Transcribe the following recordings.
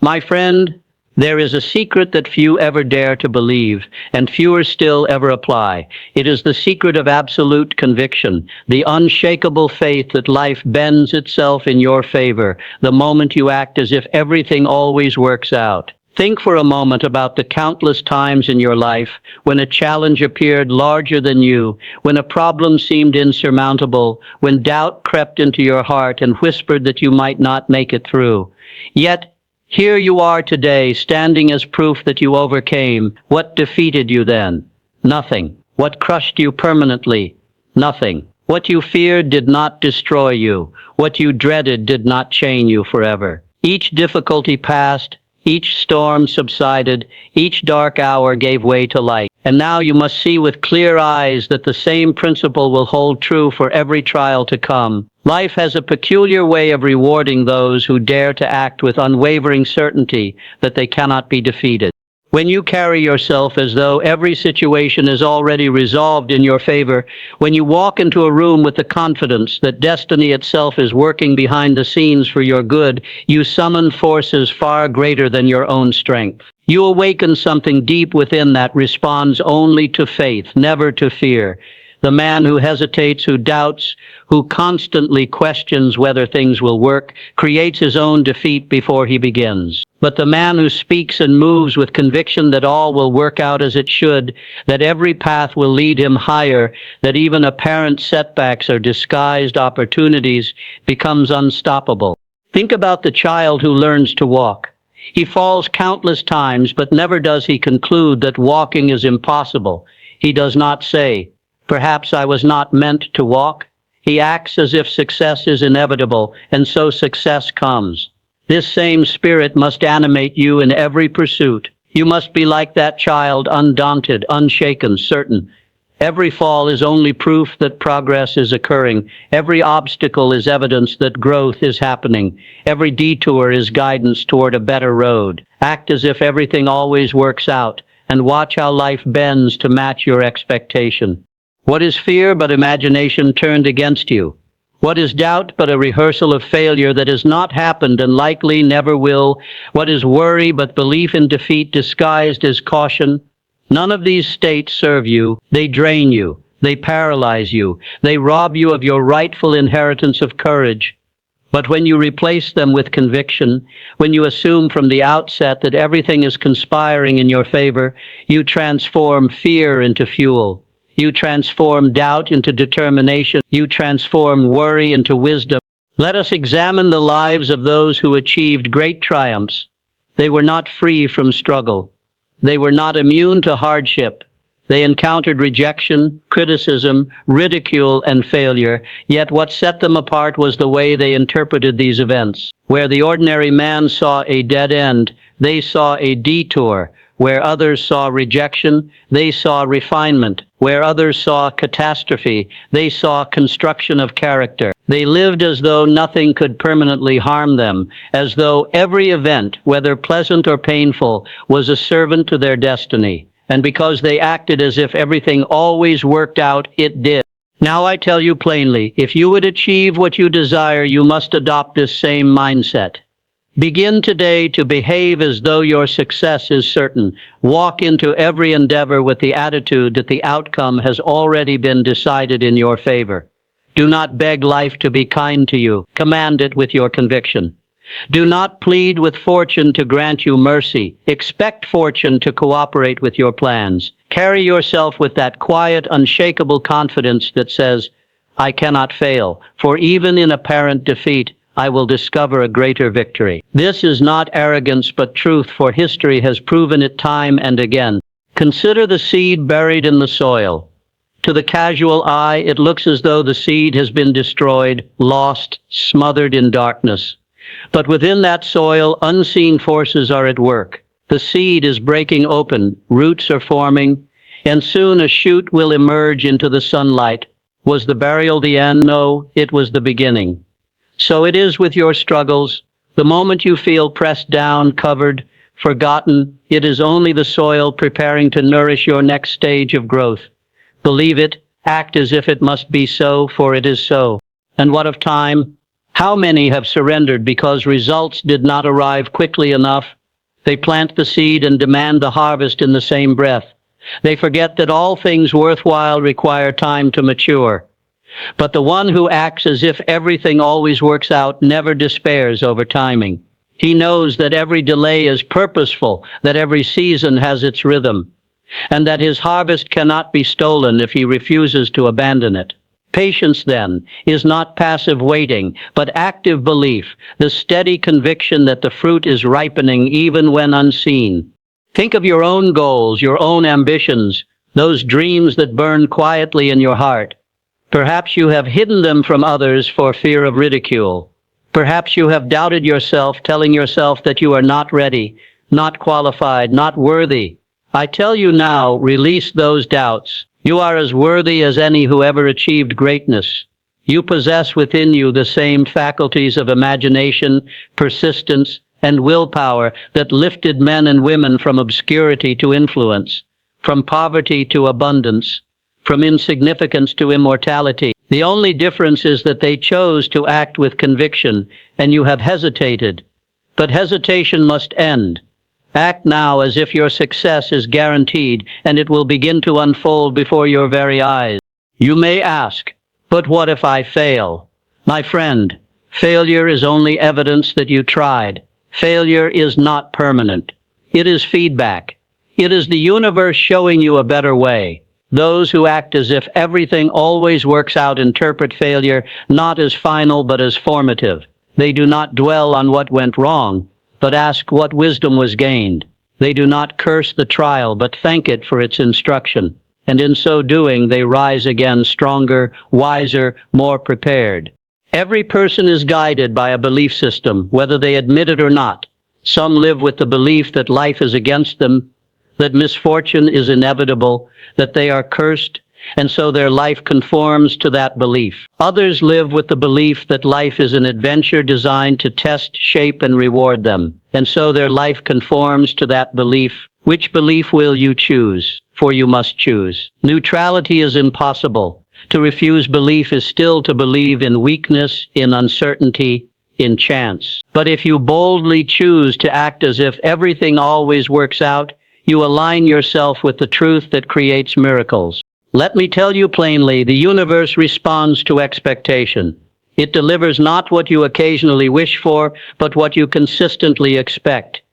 My friend, there is a secret that few ever dare to believe, and fewer still ever apply. It is the secret of absolute conviction, the unshakable faith that life bends itself in your favor the moment you act as if everything always works out. Think for a moment about the countless times in your life when a challenge appeared larger than you, when a problem seemed insurmountable, when doubt crept into your heart and whispered that you might not make it through. Yet, here you are today, standing as proof that you overcame. What defeated you then? Nothing. What crushed you permanently? Nothing. What you feared did not destroy you. What you dreaded did not chain you forever. Each difficulty passed, each storm subsided, each dark hour gave way to light. And now you must see with clear eyes that the same principle will hold true for every trial to come. Life has a peculiar way of rewarding those who dare to act with unwavering certainty that they cannot be defeated. When you carry yourself as though every situation is already resolved in your favor, when you walk into a room with the confidence that destiny itself is working behind the scenes for your good, you summon forces far greater than your own strength. You awaken something deep within that responds only to faith, never to fear. The man who hesitates, who doubts, who constantly questions whether things will work, creates his own defeat before he begins. But the man who speaks and moves with conviction that all will work out as it should, that every path will lead him higher, that even apparent setbacks are disguised opportunities, becomes unstoppable. Think about the child who learns to walk. He falls countless times, but never does he conclude that walking is impossible. He does not say, "Perhaps I was not meant to walk." He acts as if success is inevitable, and so success comes. This same spirit must animate you in every pursuit. You must be like that child, undaunted, unshaken, certain. Every fall is only proof that progress is occurring. Every obstacle is evidence that growth is happening. Every detour is guidance toward a better road. Act as if everything always works out, and watch how life bends to match your expectation. What is fear but imagination turned against you? What is doubt but a rehearsal of failure that has not happened and likely never will? What is worry but belief in defeat disguised as caution? None of these states serve you. They drain you. They paralyze you. They rob you of your rightful inheritance of courage. But when you replace them with conviction, when you assume from the outset that everything is conspiring in your favor, you transform fear into fuel. You transform doubt into determination. You transform worry into wisdom. Let us examine the lives of those who achieved great triumphs. They were not free from struggle. They were not immune to hardship. They encountered rejection, criticism, ridicule, and failure, yet what set them apart was the way they interpreted these events. Where the ordinary man saw a dead end, they saw a detour. Where others saw rejection, they saw refinement. Where others saw catastrophe, they saw construction of character. They lived as though nothing could permanently harm them, as though every event, whether pleasant or painful, was a servant to their destiny. And because they acted as if everything always worked out, it did. Now I tell you plainly, if you would achieve what you desire, you must adopt this same mindset. Begin today to behave as though your success is certain. Walk into every endeavor with the attitude that the outcome has already been decided in your favor. Do not beg life to be kind to you. Command it with your conviction. Do not plead with fortune to grant you mercy. Expect fortune to cooperate with your plans. Carry yourself with that quiet, unshakable confidence that says, "I cannot fail, for even in apparent defeat, I will discover a greater victory." This is not arrogance but truth, for history has proven it time and again. Consider the seed buried in the soil. To the casual eye, it looks as though the seed has been destroyed, lost, smothered in darkness. But within that soil, unseen forces are at work. The seed is breaking open, roots are forming, and soon a shoot will emerge into the sunlight. Was the burial the end? No, it was the beginning. So it is with your struggles. The moment you feel pressed down, covered, forgotten, it is only the soil preparing to nourish your next stage of growth. Believe it, act as if it must be so, for it is so. And what of time? How many have surrendered because results did not arrive quickly enough? They plant the seed and demand the harvest in the same breath. They forget that all things worthwhile require time to mature. But the one who acts as if everything always works out never despairs over timing. He knows that every delay is purposeful, that every season has its rhythm, and that his harvest cannot be stolen if he refuses to abandon it. Patience, then, is not passive waiting, but active belief, the steady conviction that the fruit is ripening even when unseen. Think of your own goals, your own ambitions, those dreams that burn quietly in your heart. Perhaps you have hidden them from others for fear of ridicule. Perhaps you have doubted yourself, telling yourself that you are not ready, not qualified, not worthy. I tell you now, release those doubts. You are as worthy as any who ever achieved greatness. You possess within you the same faculties of imagination, persistence, and willpower that lifted men and women from obscurity to influence, from poverty to abundance, from insignificance to immortality. The only difference is that they chose to act with conviction, and you have hesitated. But hesitation must end. Act now as if your success is guaranteed, and it will begin to unfold before your very eyes. You may ask, but what if I fail? My friend, failure is only evidence that you tried. Failure is not permanent. It is feedback. It is the universe showing you a better way. Those who act as if everything always works out interpret failure not as final but as formative. They do not dwell on what went wrong, but ask what wisdom was gained. They do not curse the trial, but thank it for its instruction. And in so doing, they rise again stronger, wiser, more prepared. Every person is guided by a belief system, whether they admit it or not. Some live with the belief that life is against them, that misfortune is inevitable, that they are cursed, and so their life conforms to that belief. Others live with the belief that life is an adventure designed to test, shape, and reward them, and so their life conforms to that belief. Which belief will you choose? For you must choose. Neutrality is impossible. To refuse belief is still to believe in weakness, in uncertainty, in chance. But if you boldly choose to act as if everything always works out, you align yourself with the truth that creates miracles. Let me tell you plainly, the universe responds to expectation. It delivers not what you occasionally wish for, but what you consistently expect.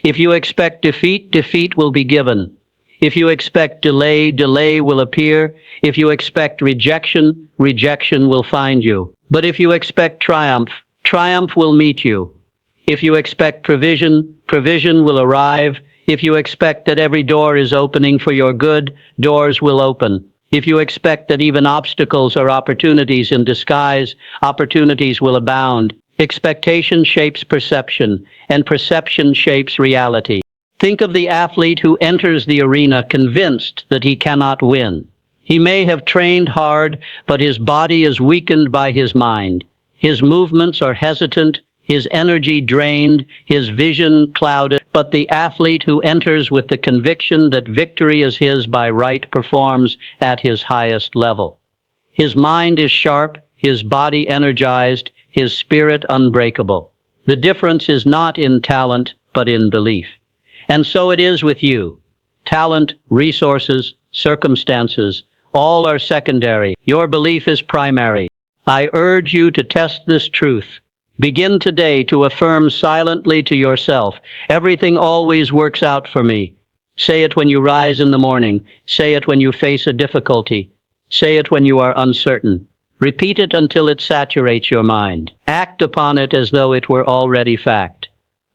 If you expect defeat, defeat will be given. If you expect delay, delay will appear. If you expect rejection, rejection will find you. But if you expect triumph, triumph will meet you. If you expect provision, provision will arrive. If you expect that every door is opening for your good, doors will open. If you expect that even obstacles are opportunities in disguise, opportunities will abound. Expectation shapes perception, and perception shapes reality. Think of the athlete who enters the arena convinced that he cannot win. He may have trained hard, but his body is weakened by his mind. His movements are hesitant, his energy drained, his vision clouded. But the athlete who enters with the conviction that victory is his by right performs at his highest level. His mind is sharp, his body energized, his spirit unbreakable. The difference is not in talent, but in belief. And so it is with you. Talent, resources, circumstances, all are secondary. Your belief is primary. I urge you to test this truth. Begin today to affirm silently to yourself, everything always works out for me. Say it when you rise in the morning. Say it when you face a difficulty. Say it when you are uncertain. Repeat it until it saturates your mind. Act upon it as though it were already fact.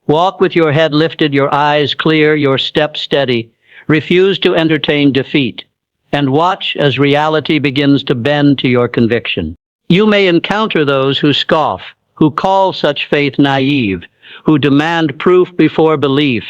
Walk with your head lifted, your eyes clear, your steps steady. Refuse to entertain defeat, and watch as reality begins to bend to your conviction. You may encounter those who scoff, who call such faith naive, who demand proof before belief.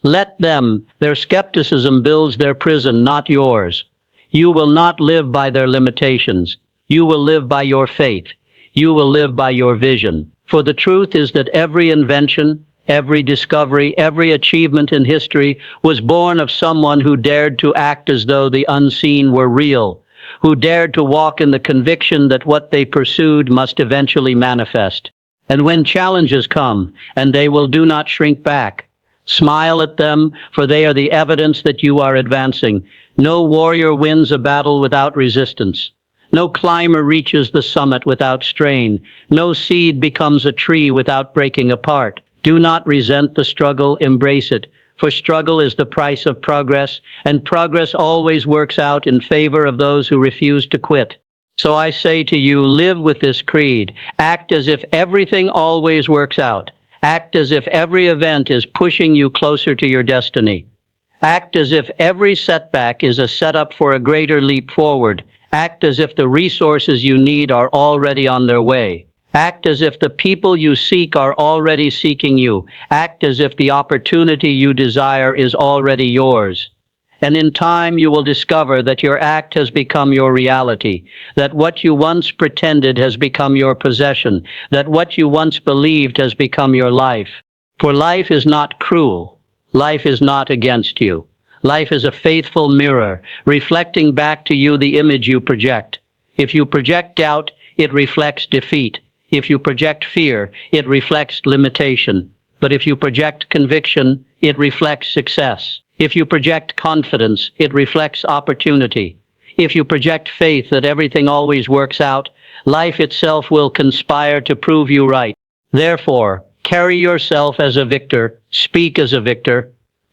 Let them. Their skepticism builds their prison, not yours. You will not live by their limitations. You will live by your faith. You will live by your vision. For the truth is that every invention, every discovery, every achievement in history was born of someone who dared to act as though the unseen were real, who dared to walk in the conviction that what they pursued must eventually manifest. And when challenges come, and they do not shrink back. Smile at them, for they are the evidence that you are advancing. No warrior wins a battle without resistance. No climber reaches the summit without strain. No seed becomes a tree without breaking apart. Do not resent the struggle, embrace it. For struggle is the price of progress, and progress always works out in favor of those who refuse to quit. So I say to you, live with this creed. Act as if everything always works out. Act as if every event is pushing you closer to your destiny. Act as if every setback is a setup for a greater leap forward. Act as if the resources you need are already on their way. Act as if the people you seek are already seeking you. Act as if the opportunity you desire is already yours. And in time you will discover that your act has become your reality, that what you once pretended has become your possession, that what you once believed has become your life. For life is not cruel. Life is not against you. Life is a faithful mirror, reflecting back to you the image you project. If you project doubt, it reflects defeat. If you project fear, it reflects limitation. But if you project conviction, it reflects success. If you project confidence, it reflects opportunity. If you project faith that everything always works out, life itself will conspire to prove you right. Therefore, carry yourself as a victor, speak as a victor,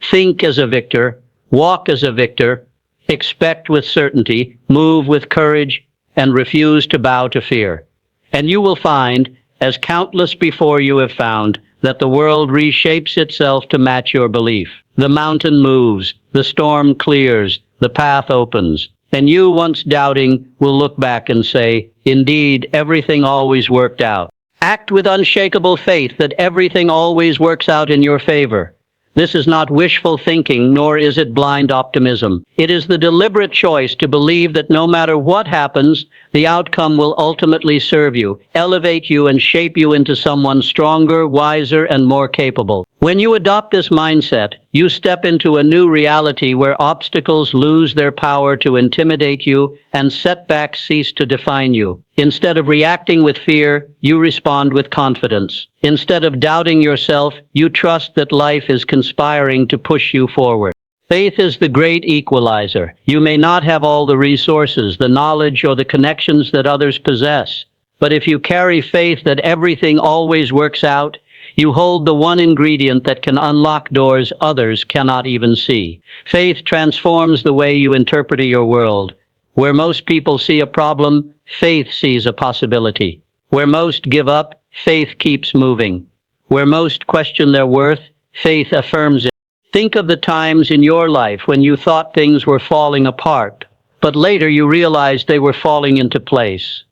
think as a victor, walk as a victor, expect with certainty, move with courage, and refuse to bow to fear. And you will find, as countless before you have found, that the world reshapes itself to match your belief. The mountain moves, the storm clears, the path opens, and you, once doubting, will look back and say, indeed, everything always worked out. Act with unshakable faith that everything always works out in your favor. This is not wishful thinking, nor is it blind optimism. It is the deliberate choice to believe that no matter what happens, the outcome will ultimately serve you, elevate you, and shape you into someone stronger, wiser, and more capable. When you adopt this mindset, you step into a new reality where obstacles lose their power to intimidate you and setbacks cease to define you. Instead of reacting with fear, you respond with confidence. Instead of doubting yourself, you trust that life is conspiring to push you forward. Faith is the great equalizer. You may not have all the resources, the knowledge, or the connections that others possess. But if you carry faith that everything always works out, you hold the one ingredient that can unlock doors others cannot even see. Faith transforms the way you interpret your world. Where most people see a problem, faith sees a possibility. Where most give up, faith keeps moving. Where most question their worth, faith affirms it. Think of the times in your life when you thought things were falling apart, but later you realized they were falling into place.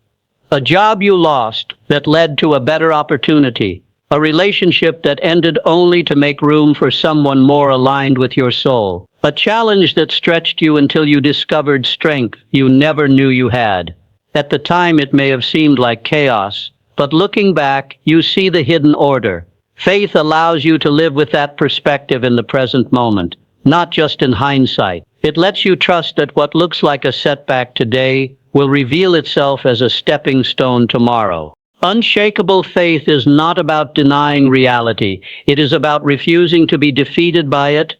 A job you lost that led to a better opportunity. A relationship that ended only to make room for someone more aligned with your soul. A challenge that stretched you until you discovered strength you never knew you had. At the time it may have seemed like chaos, but looking back, you see the hidden order. Faith allows you to live with that perspective in the present moment, not just in hindsight. It lets you trust that what looks like a setback today will reveal itself as a stepping stone tomorrow. Unshakable faith is not about denying reality. It is about refusing to be defeated by it.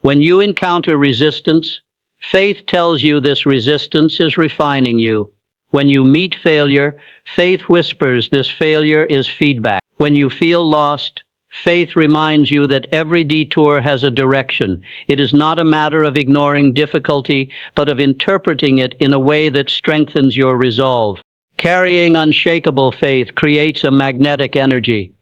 When you encounter resistance, faith tells you this resistance is refining you. When you meet failure, faith whispers this failure is feedback. When you feel lost, faith reminds you that every detour has a direction. It is not a matter of ignoring difficulty, but of interpreting it in a way that strengthens your resolve. Carrying unshakable faith creates a magnetic energy.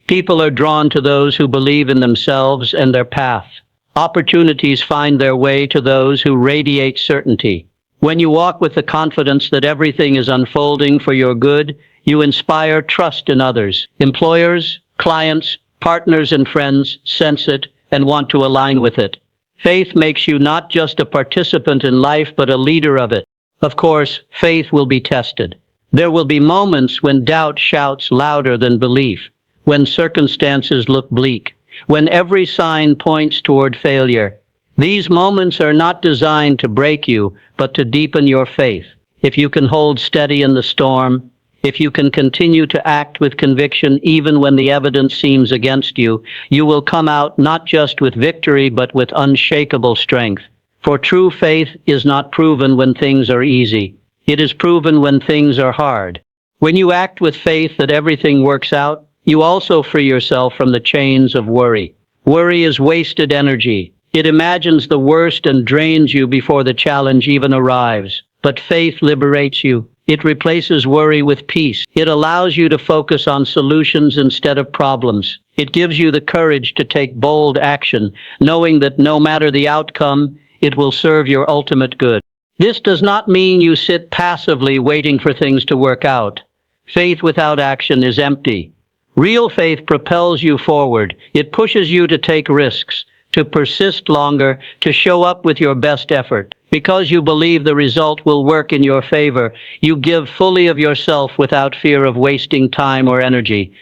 People are drawn to those who believe in themselves and their path. Opportunities find their way to those who radiate certainty. When you walk with the confidence that everything is unfolding for your good, you inspire trust in others. Employers, clients, partners, and friends sense it and want to align with it. Faith makes you not just a participant in life, but a leader of it. Of course, faith will be tested. There will be moments when doubt shouts louder than belief, when circumstances look bleak, when every sign points toward failure. These moments are not designed to break you, but to deepen your faith. If you can hold steady in the storm, If you can continue to act with conviction even when the evidence seems against you, you will come out not just with victory but with unshakable strength. For true faith is not proven when things are easy. It is proven when things are hard. When you act with faith that everything works out, you also free yourself from the chains of worry. Worry is wasted energy. It imagines the worst and drains you before the challenge even arrives. But faith liberates you. It replaces worry with peace. It allows you to focus on solutions instead of problems. It gives you the courage to take bold action, knowing that no matter the outcome, it will serve your ultimate good. This does not mean you sit passively waiting for things to work out. Faith without action is empty. Real faith propels you forward. It pushes you to take risks, to persist longer, to show up with your best effort. Because you believe the result will work in your favor, you give fully of yourself without fear of wasting time or energy.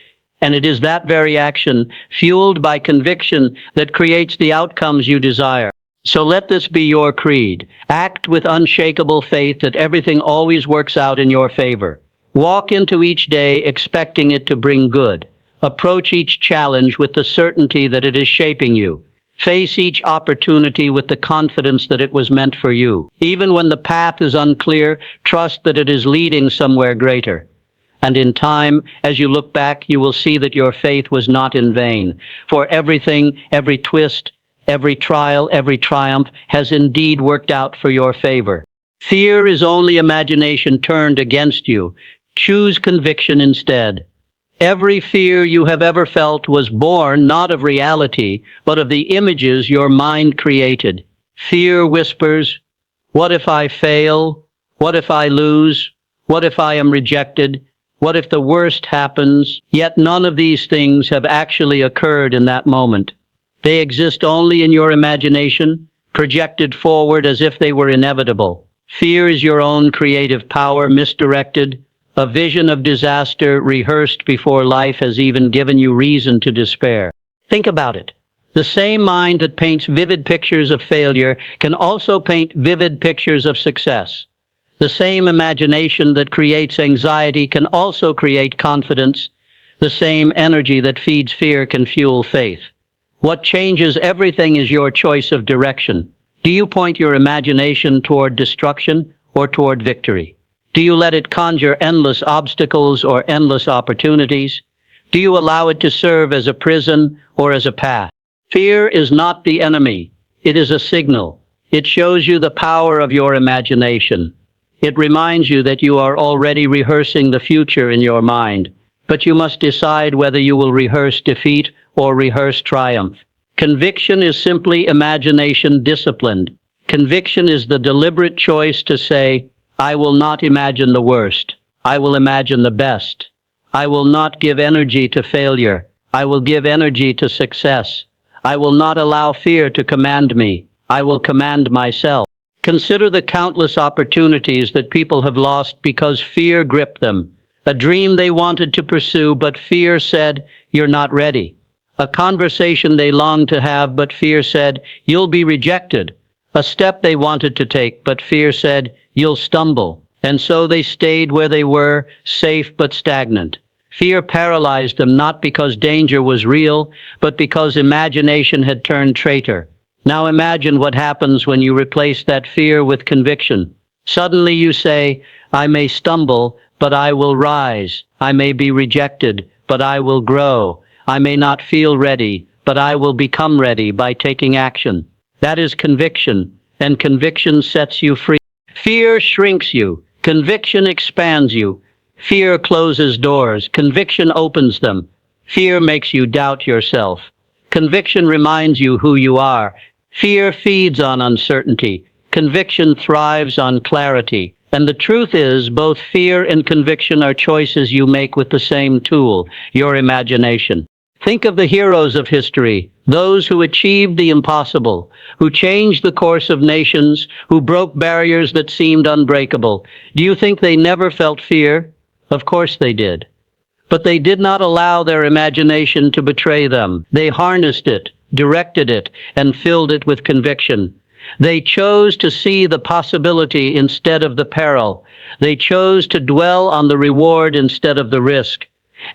And it is that very action, fueled by conviction, that creates the outcomes you desire. So let this be your creed. Act with unshakable faith that everything always works out in your favor. Walk into each day expecting it to bring good. Approach each challenge with the certainty that it is shaping you. Face each opportunity with the confidence that it was meant for you. Even when the path is unclear, trust that it is leading somewhere greater. And in time, as you look back, you will see that your faith was not in vain. For everything, every twist, every trial, every triumph has indeed worked out for your favor. Fear is only imagination turned against you. Choose conviction instead. Every fear you have ever felt was born not of reality, but of the images your mind created. Fear whispers, "What if I fail? What if I lose? What if I am rejected? What if the worst happens?" Yet none of these things have actually occurred in that moment. They exist only in your imagination, projected forward as if they were inevitable. Fear is your own creative power misdirected, a vision of disaster rehearsed before life has even given you reason to despair. Think about it. The same mind that paints vivid pictures of failure can also paint vivid pictures of success. The same imagination that creates anxiety can also create confidence. The same energy that feeds fear can fuel faith. What changes everything is your choice of direction. Do you point your imagination toward destruction or toward victory? Do you let it conjure endless obstacles or endless opportunities? Do you allow it to serve as a prison or as a path? Fear is not the enemy. It is a signal. It shows you the power of your imagination. It reminds you that you are already rehearsing the future in your mind, but you must decide whether you will rehearse defeat or rehearse triumph. Conviction is simply imagination disciplined. Conviction is the deliberate choice to say, "I will not imagine the worst. I will imagine the best. I will not give energy to failure. I will give energy to success. I will not allow fear to command me. I will command myself." Consider the countless opportunities that people have lost because fear gripped them. A dream they wanted to pursue, but fear said, "You're not ready." A conversation they longed to have, but fear said, "You'll be rejected." A step they wanted to take, but fear said, "You'll stumble." And so they stayed where they were, safe but stagnant. Fear paralyzed them not because danger was real, but because imagination had turned traitor. Now imagine what happens when you replace that fear with conviction. Suddenly you say, "I may stumble, but I will rise. I may be rejected, but I will grow. I may not feel ready, but I will become ready by taking action." That is conviction, and conviction sets you free. Fear shrinks you. Conviction expands you. Fear closes doors. Conviction opens them. Fear makes you doubt yourself. Conviction reminds you who you are. Fear feeds on uncertainty. Conviction thrives on clarity. And the truth is, both fear and conviction are choices you make with the same tool, your imagination. Think of the heroes of history, those who achieved the impossible, who changed the course of nations, who broke barriers that seemed unbreakable. Do you think they never felt fear? Of course they did. But they did not allow their imagination to betray them. They harnessed it, directed it, and filled it with conviction. They chose to see the possibility instead of the peril. They chose to dwell on the reward instead of the risk.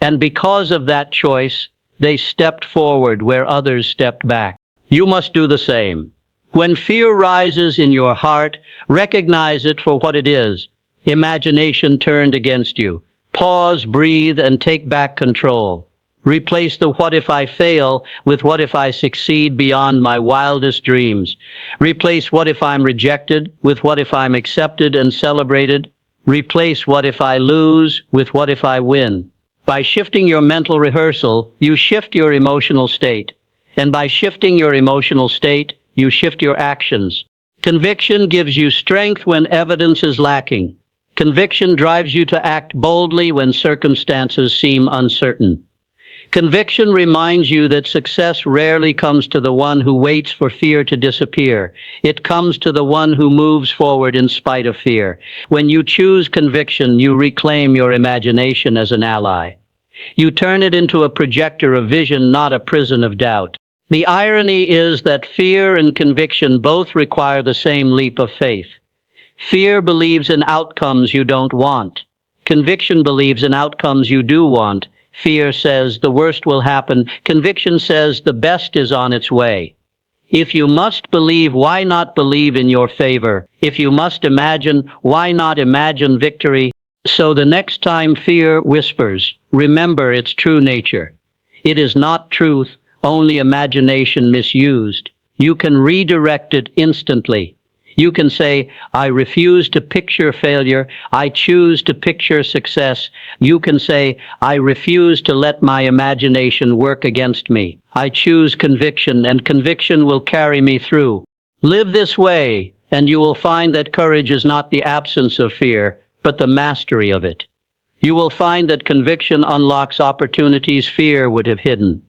And because of that choice, they stepped forward where others stepped back. You must do the same. When fear rises in your heart, recognize it for what it is. Imagination turned against you. Pause, breathe, and take back control. Replace the what if I fail with what if I succeed beyond my wildest dreams. Replace what if I'm rejected with what if I'm accepted and celebrated. Replace what if I lose with what if I win. By shifting your mental rehearsal, you shift your emotional state. And by shifting your emotional state, you shift your actions. Conviction gives you strength when evidence is lacking. Conviction drives you to act boldly when circumstances seem uncertain. Conviction reminds you that success rarely comes to the one who waits for fear to disappear. It comes to the one who moves forward in spite of fear. When you choose conviction, you reclaim your imagination as an ally. You turn it into a projector of vision, not a prison of doubt. The irony is that fear and conviction both require the same leap of faith. Fear believes in outcomes you don't want. Conviction believes in outcomes you do want. Fear says the worst will happen. Conviction says the best is on its way. If you must believe, why not believe in your favor? If you must imagine, why not imagine victory? So the next time fear whispers, remember its true nature. It is not truth, only imagination misused. You can redirect it instantly. You can say, I refuse to picture failure. I choose to picture success. You can say, I refuse to let my imagination work against me. I choose conviction, and conviction will carry me through. Live this way, and you will find that courage is not the absence of fear, but the mastery of it. You will find that conviction unlocks opportunities fear would have hidden.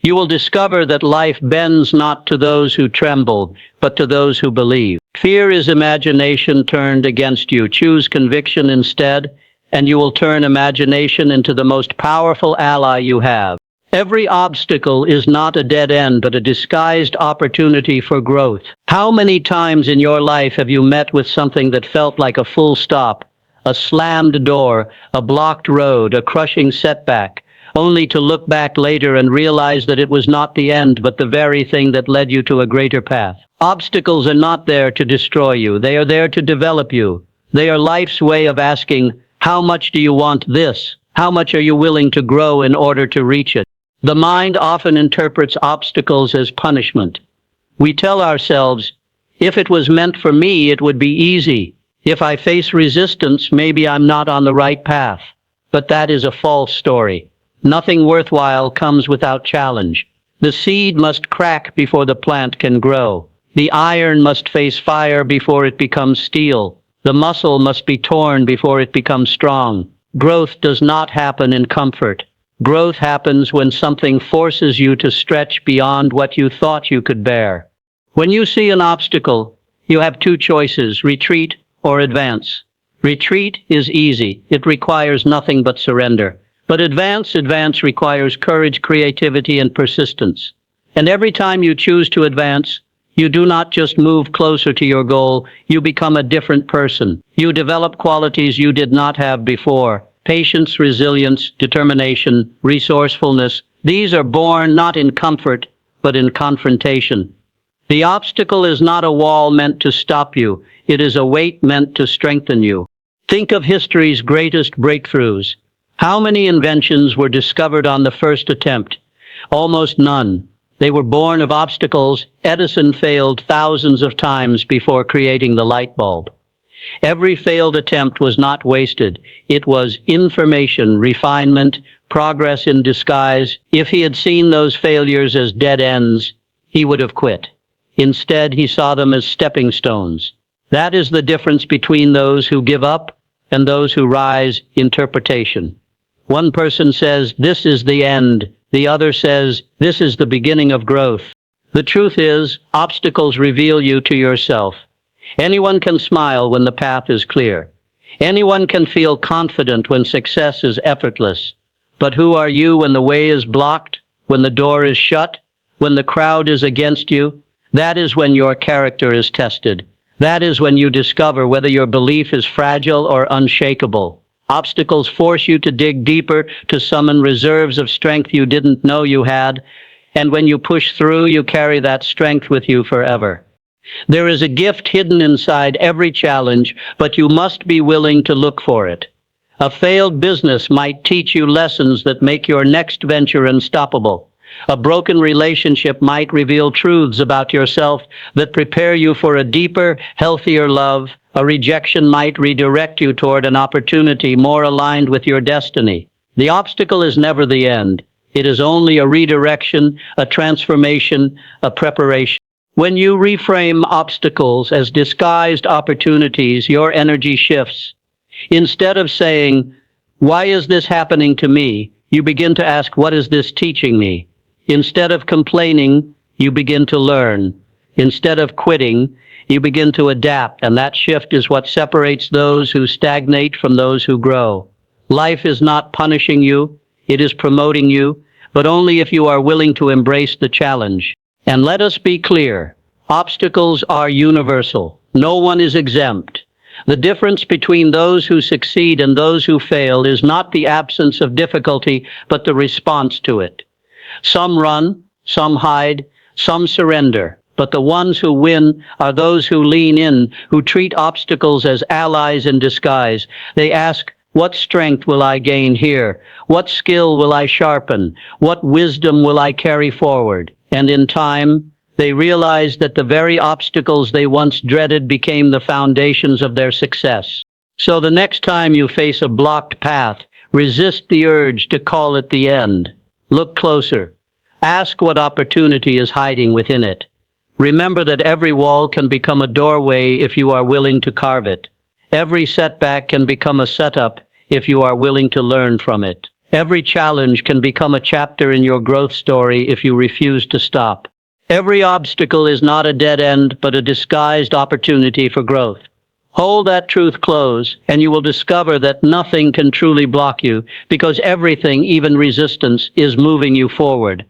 You will discover that life bends not to those who tremble, but to those who believe. Fear is imagination turned against you. Choose conviction instead, and you will turn imagination into the most powerful ally you have. Every obstacle is not a dead end, but a disguised opportunity for growth. How many times in your life have you met with something that felt like a full stop, a slammed door, a blocked road, a crushing setback, only to look back later and realize that it was not the end, but the very thing that led you to a greater path? Obstacles are not there to destroy you. They are there to develop you. They are life's way of asking, how much do you want this? How much are you willing to grow in order to reach it? The mind often interprets obstacles as punishment. We tell ourselves, if it was meant for me, it would be easy. If I face resistance, maybe I'm not on the right path. But that is a false story. Nothing worthwhile comes without challenge. The seed must crack before the plant can grow. The iron must face fire before it becomes steel. The muscle must be torn before it becomes strong. Growth does not happen in comfort. Growth happens when something forces you to stretch beyond what you thought you could bear. When you see an obstacle, you have two choices: retreat or advance. Retreat is easy. It requires nothing but surrender. But advance requires courage, creativity, and persistence. And every time you choose to advance, you do not just move closer to your goal, you become a different person. You develop qualities you did not have before: patience, resilience, determination, resourcefulness. These are born not in comfort, but in confrontation. The obstacle is not a wall meant to stop you. It is a weight meant to strengthen you. Think of history's greatest breakthroughs. How many inventions were discovered on the first attempt? Almost none. They were born of obstacles. Edison failed thousands of times before creating the light bulb. Every failed attempt was not wasted. It was information, refinement, progress in disguise. If he had seen those failures as dead ends, he would have quit. Instead, he saw them as stepping stones. That is the difference between those who give up and those who rise. Interpretation. One person says, this is the end. The other says, this is the beginning of growth. The truth is, obstacles reveal you to yourself. Anyone can smile when the path is clear. Anyone can feel confident when success is effortless. But who are you when the way is blocked, when the door is shut, when the crowd is against you? That is when your character is tested. That is when you discover whether your belief is fragile or unshakable. Obstacles force you to dig deeper, to summon reserves of strength you didn't know you had, and when you push through, you carry that strength with you forever. There is a gift hidden inside every challenge, but you must be willing to look for it. A failed business might teach you lessons that make your next venture unstoppable. A broken relationship might reveal truths about yourself that prepare you for a deeper, healthier love. A rejection might redirect you toward an opportunity more aligned with your destiny. The obstacle is never the end. It is only a redirection, a transformation, a preparation. When you reframe obstacles as disguised opportunities, your energy shifts. Instead of saying, "Why is this happening to me?" you begin to ask, "What is this teaching me?" Instead of complaining, you begin to learn. Instead of quitting, you begin to adapt, and that shift is what separates those who stagnate from those who grow. Life is not punishing you, it is promoting you, but only if you are willing to embrace the challenge. And let us be clear, obstacles are universal. No one is exempt. The difference between those who succeed and those who fail is not the absence of difficulty, but the response to it. Some run, some hide, some surrender, but the ones who win are those who lean in, who treat obstacles as allies in disguise. They ask, "What strength will I gain here? What skill will I sharpen? What wisdom will I carry forward?" And in time, they realize that the very obstacles they once dreaded became the foundations of their success. So the next time you face a blocked path, resist the urge to call it the end. Look closer. Ask what opportunity is hiding within it. Remember that every wall can become a doorway if you are willing to carve it. Every setback can become a setup if you are willing to learn from it. Every challenge can become a chapter in your growth story if you refuse to stop. Every obstacle is not a dead end, but a disguised opportunity for growth. Hold that truth close, and you will discover that nothing can truly block you, because everything, even resistance, is moving you forward.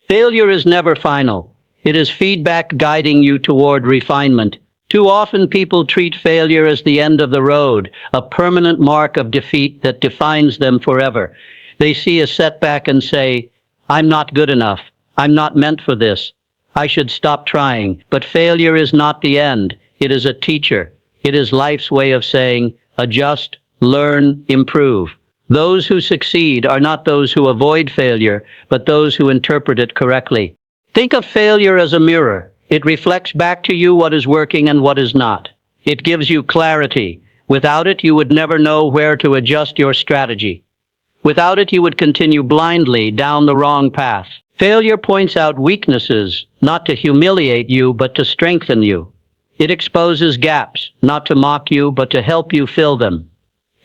Failure is never final. It is feedback guiding you toward refinement. Too often people treat failure as the end of the road, a permanent mark of defeat that defines them forever. They see a setback and say, "I'm not good enough. I'm not meant for this. I should stop trying." But failure is not the end. It is a teacher. It is life's way of saying, adjust, learn, improve. Those who succeed are not those who avoid failure, but those who interpret it correctly. Think of failure as a mirror. It reflects back to you what is working and what is not. It gives you clarity. Without it, you would never know where to adjust your strategy. Without it, you would continue blindly down the wrong path. Failure points out weaknesses, not to humiliate you, but to strengthen you. It exposes gaps, not to mock you, but to help you fill them.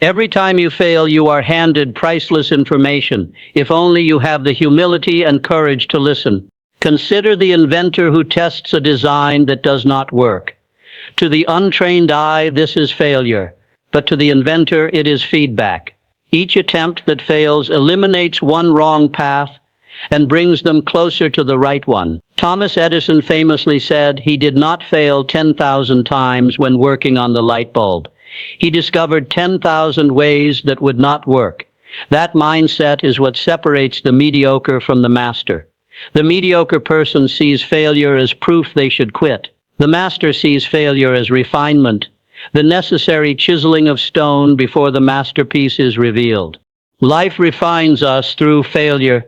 Every time you fail, you are handed priceless information, if only you have the humility and courage to listen. Consider the inventor who tests a design that does not work. To the untrained eye, this is failure, but to the inventor, it is feedback. Each attempt that fails eliminates one wrong path and brings them closer to the right one. Thomas Edison famously said he did not fail 10,000 times when working on the light bulb. He discovered 10,000 ways that would not work. That mindset is what separates the mediocre from the master. The mediocre person sees failure as proof they should quit. The master sees failure as refinement, the necessary chiseling of stone before the masterpiece is revealed. Life refines us through failure.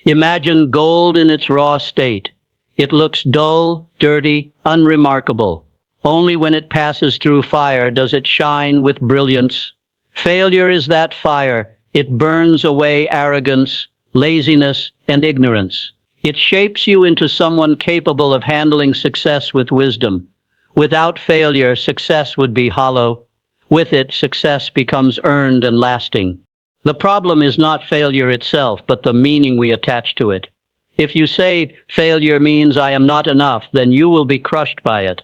Imagine gold in its raw state. It looks dull, dirty, unremarkable. Only when it passes through fire does it shine with brilliance. Failure is that fire. It burns away arrogance, laziness, and ignorance. It shapes you into someone capable of handling success with wisdom. Without failure, success would be hollow. With it, success becomes earned and lasting. The problem is not failure itself, but the meaning we attach to it. If you say, failure means I am not enough, then you will be crushed by it.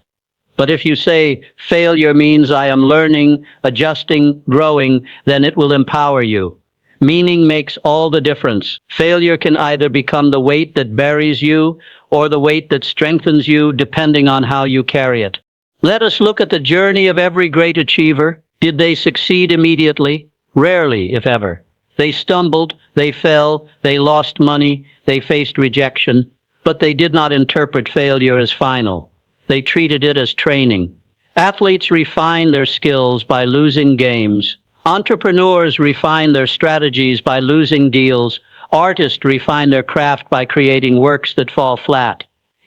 But if you say, failure means I am learning, adjusting, growing, then it will empower you. Meaning makes all the difference. Failure can either become the weight that buries you or the weight that strengthens you, depending on how you carry it. Let us look at the journey of every great achiever. Did they succeed immediately? Rarely, if ever. They stumbled, they fell, they lost money, they faced rejection, but they did not interpret failure as final. They treated it as training. Athletes refine their skills by losing games. Entrepreneurs refine their strategies by losing deals. Artists refine their craft by creating works that fall flat.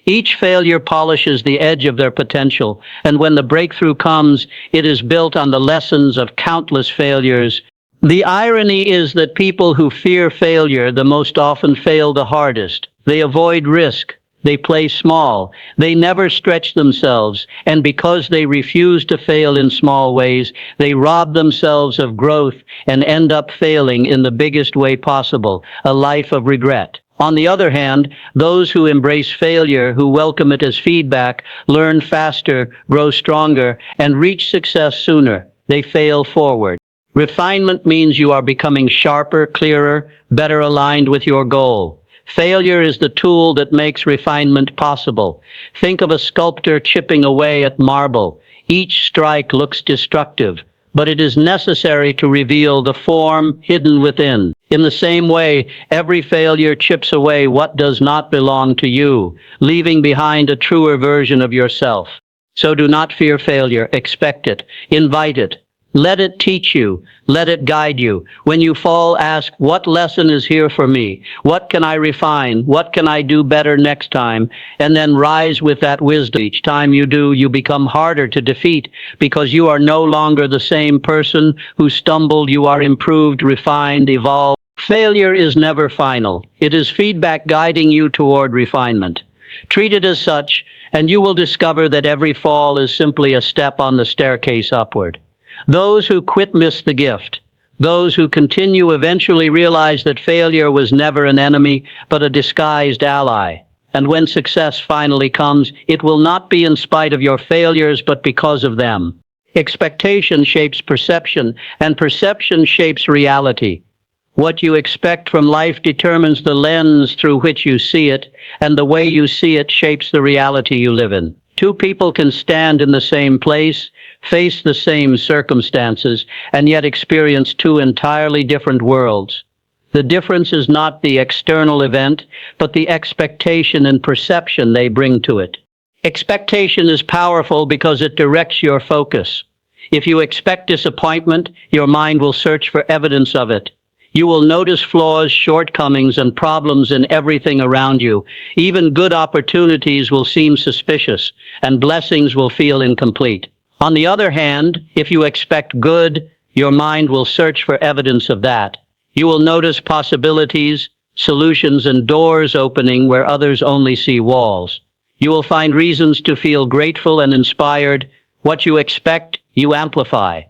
Each failure polishes the edge of their potential, and when the breakthrough comes, it is built on the lessons of countless failures. The irony is that people who fear failure the most often fail the hardest. They avoid risk. They play small. They never stretch themselves, and because they refuse to fail in small ways, they rob themselves of growth and end up failing in the biggest way possible, a life of regret. On the other hand, those who embrace failure, who welcome it as feedback, learn faster, grow stronger, and reach success sooner. They fail forward. Refinement means you are becoming sharper, clearer, better aligned with your goal. Failure is the tool that makes refinement possible. Think of a sculptor chipping away at marble. Each strike looks destructive, but it is necessary to reveal the form hidden within. In the same way, every failure chips away what does not belong to you, leaving behind a truer version of yourself. So do not fear failure. Expect it. Invite it. Let it teach you. Let it guide you. When you fall, ask, what lesson is here for me? What can I refine? What can I do better next time? And then rise with that wisdom. Each time you do, you become harder to defeat because you are no longer the same person who stumbled. You are improved, refined, evolved. Failure is never final. It is feedback guiding you toward refinement. Treat it as such, and you will discover that every fall is simply a step on the staircase upward. Those who quit miss the gift. Those who continue eventually realize that failure was never an enemy, but a disguised ally. And when success finally comes, it will not be in spite of your failures, but because of them. Expectation shapes perception, and perception shapes reality. What you expect from life determines the lens through which you see it, and the way you see it shapes the reality you live in. Two people can stand in the same place, face the same circumstances, and yet experience two entirely different worlds. The difference is not the external event, but the expectation and perception they bring to it. Expectation is powerful because it directs your focus. If you expect disappointment, your mind will search for evidence of it. You will notice flaws, shortcomings, and problems in everything around you. Even good opportunities will seem suspicious, and blessings will feel incomplete. On the other hand, if you expect good, your mind will search for evidence of that. You will notice possibilities, solutions, and doors opening where others only see walls. You will find reasons to feel grateful and inspired. What you expect, you amplify.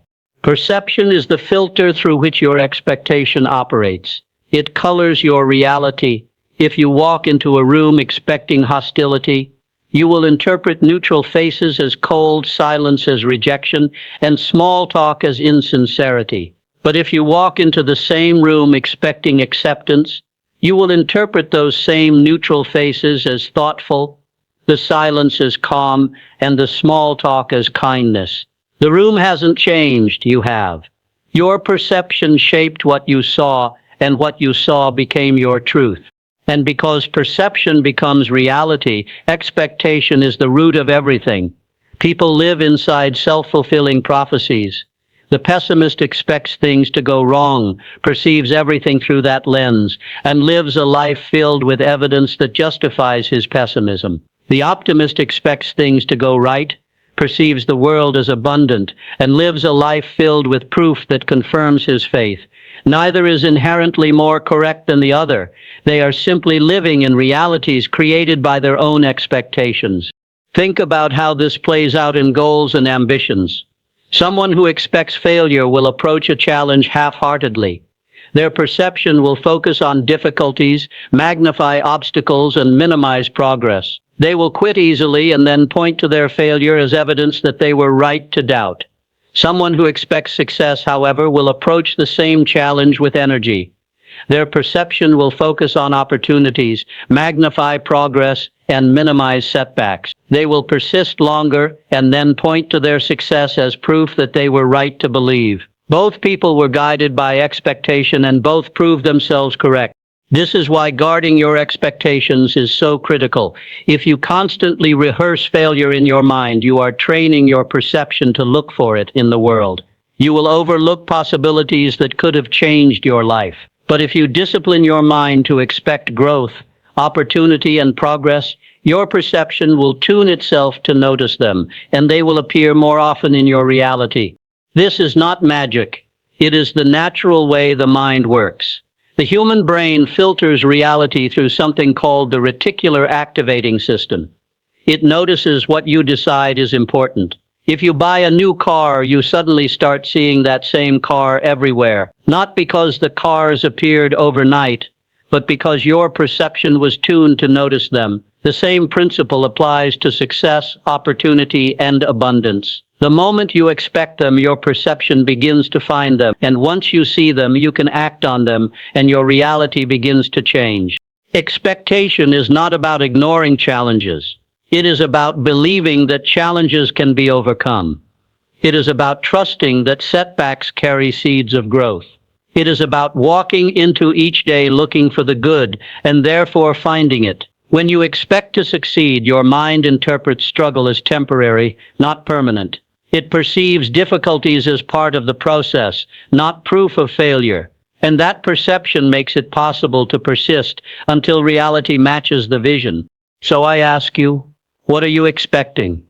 Perception is the filter through which your expectation operates. It colors your reality. If you walk into a room expecting hostility, you will interpret neutral faces as cold, silence as rejection, and small talk as insincerity. But if you walk into the same room expecting acceptance, you will interpret those same neutral faces as thoughtful, the silence as calm, and the small talk as kindness. The room hasn't changed, you have. Your perception shaped what you saw, and what you saw became your truth. And because perception becomes reality, expectation is the root of everything. People live inside self-fulfilling prophecies. The pessimist expects things to go wrong, perceives everything through that lens, and lives a life filled with evidence that justifies his pessimism. The optimist expects things to go right, perceives the world as abundant, and lives a life filled with proof that confirms his faith. Neither is inherently more correct than the other. They are simply living in realities created by their own expectations. Think about how this plays out in goals and ambitions. Someone who expects failure will approach a challenge half-heartedly. Their perception will focus on difficulties, magnify obstacles, and minimize progress. They will quit easily and then point to their failure as evidence that they were right to doubt. Someone who expects success, however, will approach the same challenge with energy. Their perception will focus on opportunities, magnify progress, and minimize setbacks. They will persist longer and then point to their success as proof that they were right to believe. Both people were guided by expectation and both proved themselves correct. This is why guarding your expectations is so critical. If you constantly rehearse failure in your mind, you are training your perception to look for it in the world. You will overlook possibilities that could have changed your life. But if you discipline your mind to expect growth, opportunity, and progress, your perception will tune itself to notice them, and they will appear more often in your reality. This is not magic. It is the natural way the mind works. The human brain filters reality through something called the reticular activating system. It notices what you decide is important. If you buy a new car, you suddenly start seeing that same car everywhere, not because the cars appeared overnight, but because your perception was tuned to notice them. The same principle applies to success, opportunity, and abundance. The moment you expect them, your perception begins to find them, and once you see them, you can act on them, and your reality begins to change. Expectation is not about ignoring challenges. It is about believing that challenges can be overcome. It is about trusting that setbacks carry seeds of growth. It is about walking into each day looking for the good, and therefore finding it. When you expect to succeed, your mind interprets struggle as temporary, not permanent. It perceives difficulties as part of the process, not proof of failure. And that perception makes it possible to persist until reality matches the vision. So I ask you, what are you expecting?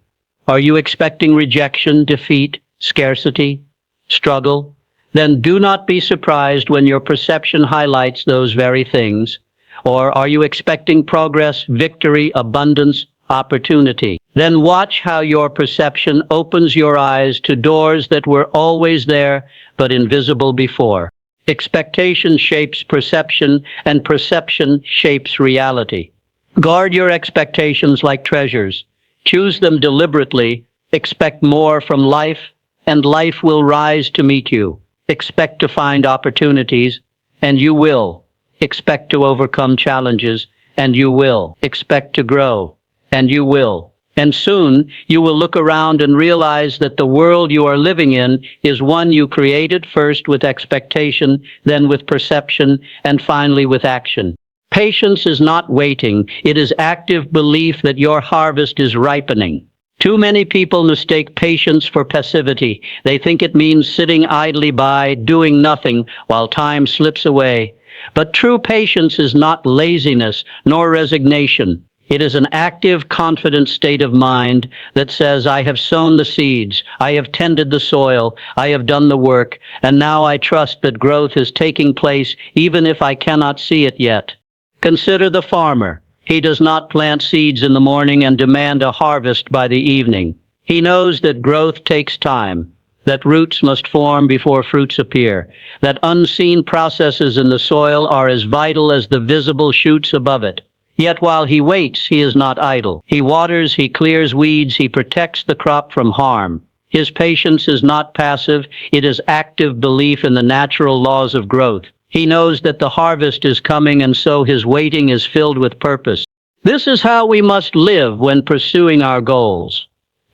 Are you expecting rejection, defeat, scarcity, struggle? Then do not be surprised when your perception highlights those very things. Or are you expecting progress, victory, abundance, opportunity? Then watch how your perception opens your eyes to doors that were always there but invisible before. Expectation shapes perception, and perception shapes reality. Guard your expectations like treasures. Choose them deliberately. Expect more from life, and life will rise to meet you. Expect to find opportunities, and you will. Expect to overcome challenges, and you will. Expect to grow, and you will. And soon, you will look around and realize that the world you are living in is one you created first with expectation, then with perception, and finally with action. Patience is not waiting. It is active belief that your harvest is ripening. Too many people mistake patience for passivity. They think it means sitting idly by, doing nothing, while time slips away. But true patience is not laziness nor resignation. It is an active, confident state of mind that says, I have sown the seeds, I have tended the soil, I have done the work, and now I trust that growth is taking place even if I cannot see it yet. Consider the farmer. He does not plant seeds in the morning and demand a harvest by the evening. He knows that growth takes time, that roots must form before fruits appear, that unseen processes in the soil are as vital as the visible shoots above it. Yet while he waits, he is not idle. He waters, he clears weeds, he protects the crop from harm. His patience is not passive, it is active belief in the natural laws of growth. He knows that the harvest is coming, and so his waiting is filled with purpose. This is how we must live when pursuing our goals.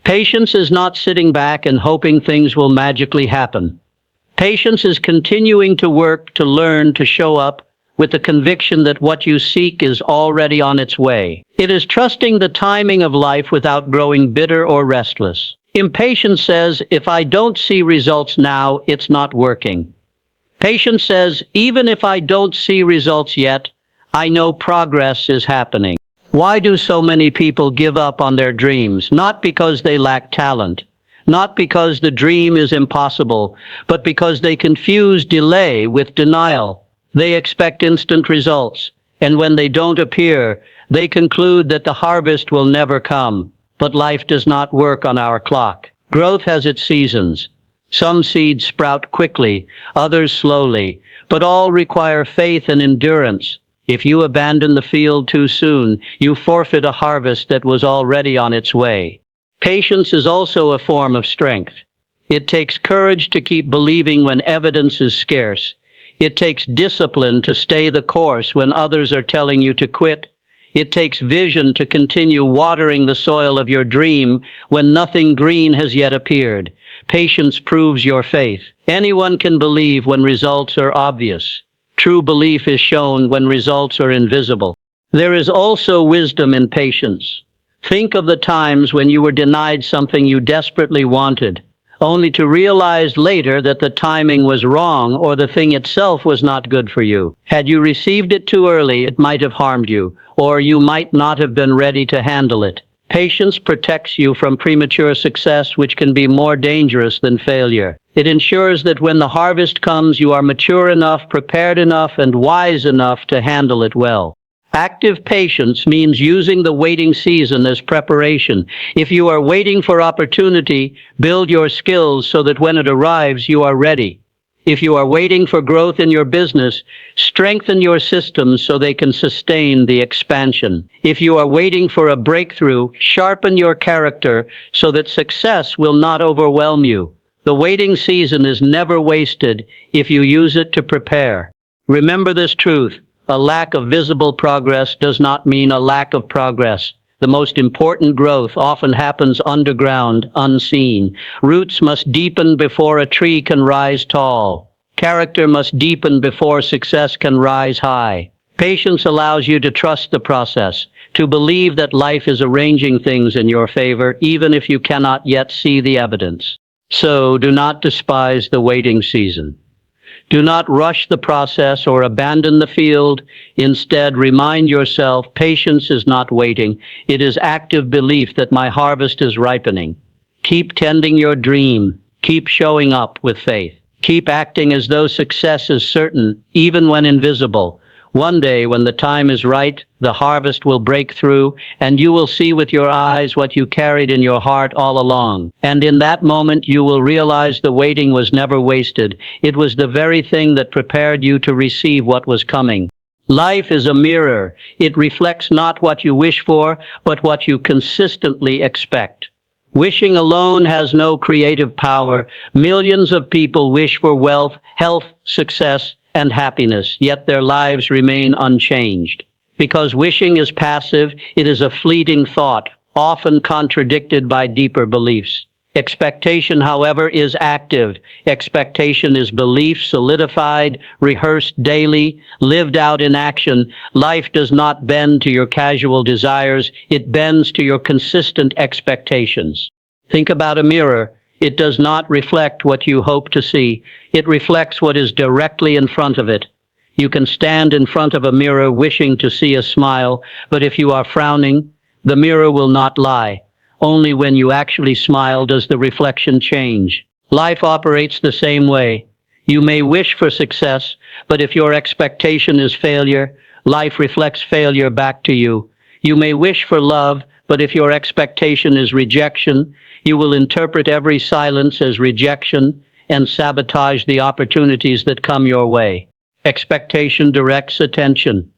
Patience is not sitting back and hoping things will magically happen. Patience is continuing to work, to learn, to show up, with the conviction that what you seek is already on its way. It is trusting the timing of life without growing bitter or restless. Impatience says, if I don't see results now, it's not working. Patience says, even if I don't see results yet, I know progress is happening. Why do so many people give up on their dreams? Not because they lack talent, not because the dream is impossible, but because they confuse delay with denial. They expect instant results, and when they don't appear, they conclude that the harvest will never come. But life does not work on our clock. Growth has its seasons. Some seeds sprout quickly, others slowly, but all require faith and endurance. If you abandon the field too soon, you forfeit a harvest that was already on its way. Patience is also a form of strength. It takes courage to keep believing when evidence is scarce. It takes discipline to stay the course when others are telling you to quit. It takes vision to continue watering the soil of your dream when nothing green has yet appeared. Patience proves your faith. Anyone can believe when results are obvious. True belief is shown when results are invisible. There is also wisdom in patience. Think of the times when you were denied something you desperately wanted, only to realize later that the timing was wrong or the thing itself was not good for you. Had you received it too early, it might have harmed you, or you might not have been ready to handle it. Patience protects you from premature success, which can be more dangerous than failure. It ensures that when the harvest comes, you are mature enough, prepared enough, and wise enough to handle it well. Active patience means using the waiting season as preparation. If you are waiting for opportunity, build your skills so that when it arrives, you are ready. If you are waiting for growth in your business, strengthen your systems so they can sustain the expansion. If you are waiting for a breakthrough, sharpen your character so that success will not overwhelm you. The waiting season is never wasted if you use it to prepare. Remember this truth. A lack of visible progress does not mean a lack of progress. The most important growth often happens underground, unseen. Roots must deepen before a tree can rise tall. Character must deepen before success can rise high. Patience allows you to trust the process, to believe that life is arranging things in your favor, even if you cannot yet see the evidence. So, do not despise the waiting season. Do not rush the process or abandon the field. Instead, remind yourself, patience is not waiting. It is active belief that my harvest is ripening. Keep tending your dream. Keep showing up with faith. Keep acting as though success is certain, even when invisible. One day, when the time is right, the harvest will break through, and you will see with your eyes what you carried in your heart all along. And in that moment, you will realize the waiting was never wasted. It was the very thing that prepared you to receive what was coming. Life is a mirror. It reflects not what you wish for, but what you consistently expect. Wishing alone has no creative power. Millions of people wish for wealth, health, success, and happiness, yet their lives remain unchanged. Because wishing is passive, it is a fleeting thought, often contradicted by deeper beliefs. Expectation, however, is active. Expectation is belief solidified, rehearsed daily, lived out in action. Life does not bend to your casual desires, it bends to your consistent expectations. Think about a mirror. It does not reflect what you hope to see. It reflects what is directly in front of it. You can stand in front of a mirror wishing to see a smile, but if you are frowning, the mirror will not lie. Only when you actually smile does the reflection change. Life operates the same way. You may wish for success, but if your expectation is failure, life reflects failure back to you. You may wish for love, but if your expectation is rejection, you will interpret every silence as rejection and sabotage the opportunities that come your way. Expectation directs attention.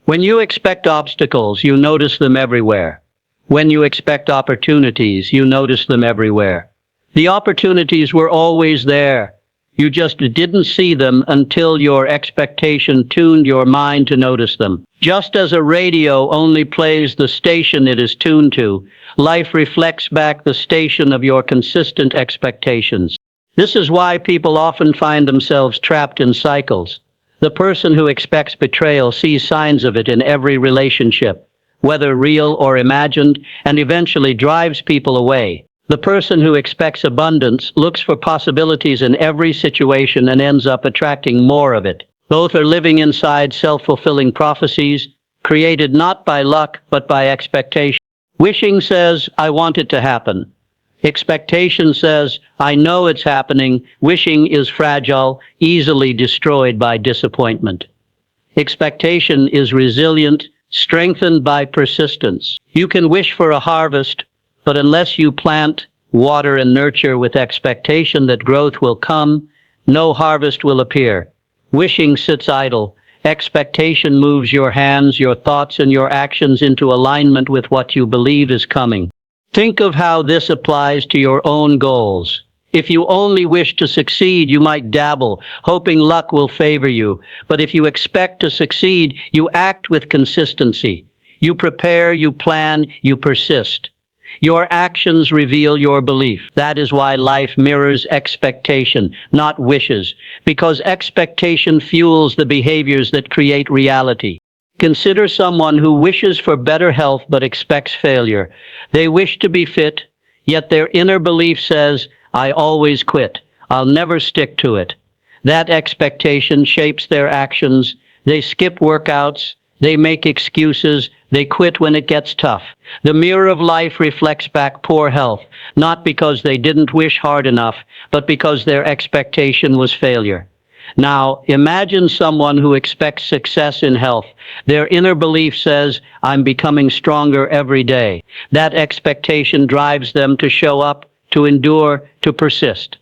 When you expect obstacles, you notice them everywhere. When you expect opportunities, you notice them everywhere. The opportunities were always there. You just didn't see them until your expectation tuned your mind to notice them. Just as a radio only plays the station it is tuned to, life reflects back the station of your consistent expectations. This is why people often find themselves trapped in cycles. The person who expects betrayal sees signs of it in every relationship, whether real or imagined, and eventually drives people away. The person who expects abundance looks for possibilities in every situation and ends up attracting more of it. Both are living inside self-fulfilling prophecies, created not by luck, but by expectation. Wishing says, I want it to happen. Expectation says, I know it's happening. Wishing is fragile, easily destroyed by disappointment. Expectation is resilient, strengthened by persistence. You can wish for a harvest, but unless you plant, water, and nurture with expectation that growth will come, no harvest will appear. Wishing sits idle. Expectation moves your hands, your thoughts, and your actions into alignment with what you believe is coming. Think of how this applies to your own goals. If you only wish to succeed, you might dabble, hoping luck will favor you. But if you expect to succeed, you act with consistency. You prepare, you plan, you persist. Your actions reveal your belief. That is why life mirrors expectation, not wishes, because expectation fuels the behaviors that create reality. Consider someone who wishes for better health but expects failure. They wish to be fit, yet their inner belief says, I always quit. I'll never stick to it. That expectation shapes their actions. They skip workouts. They make excuses. They quit when it gets tough. The mirror of life reflects back poor health, not because they didn't wish hard enough, but because their expectation was failure. Now, imagine someone who expects success in health. Their inner belief says, I'm becoming stronger every day. That expectation drives them to show up, to endure, to persist.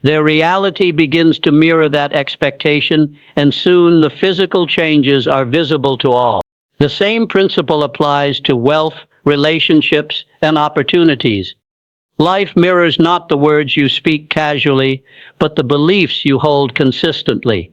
Their reality begins to mirror that expectation, and soon the physical changes are visible to all. The same principle applies to wealth, relationships, and opportunities. Life mirrors not the words you speak casually, but the beliefs you hold consistently.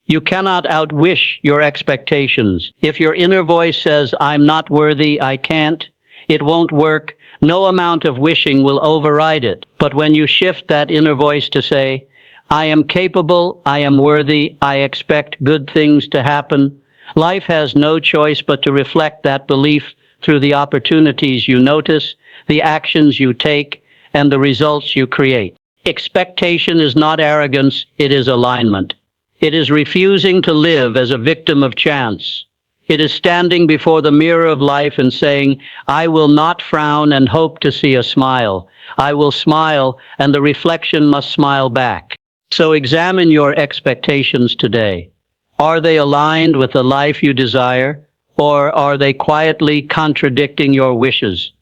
You cannot outwish your expectations. If your inner voice says, I'm not worthy, I can't, it won't work, no amount of wishing will override it. But when you shift that inner voice to say, I am capable, I am worthy, I expect good things to happen, life has no choice but to reflect that belief through the opportunities you notice, the actions you take, and the results you create. Expectation is not arrogance, it is alignment. It is refusing to live as a victim of chance. It is standing before the mirror of life and saying, I will not frown and hope to see a smile. I will smile, and the reflection must smile back. So examine your expectations today. Are they aligned with the life you desire, or are they quietly contradicting your wishes?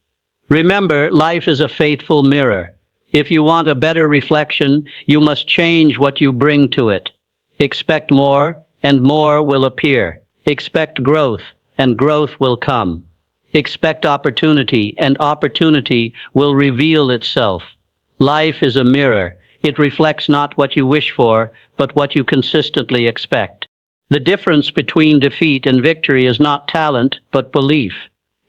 Remember, life is a faithful mirror. If you want a better reflection, you must change what you bring to it. Expect more, and more will appear. Expect growth, and growth will come. Expect opportunity, and opportunity will reveal itself. Life is a mirror. It reflects not what you wish for, but what you consistently expect. The difference between defeat and victory is not talent, but belief.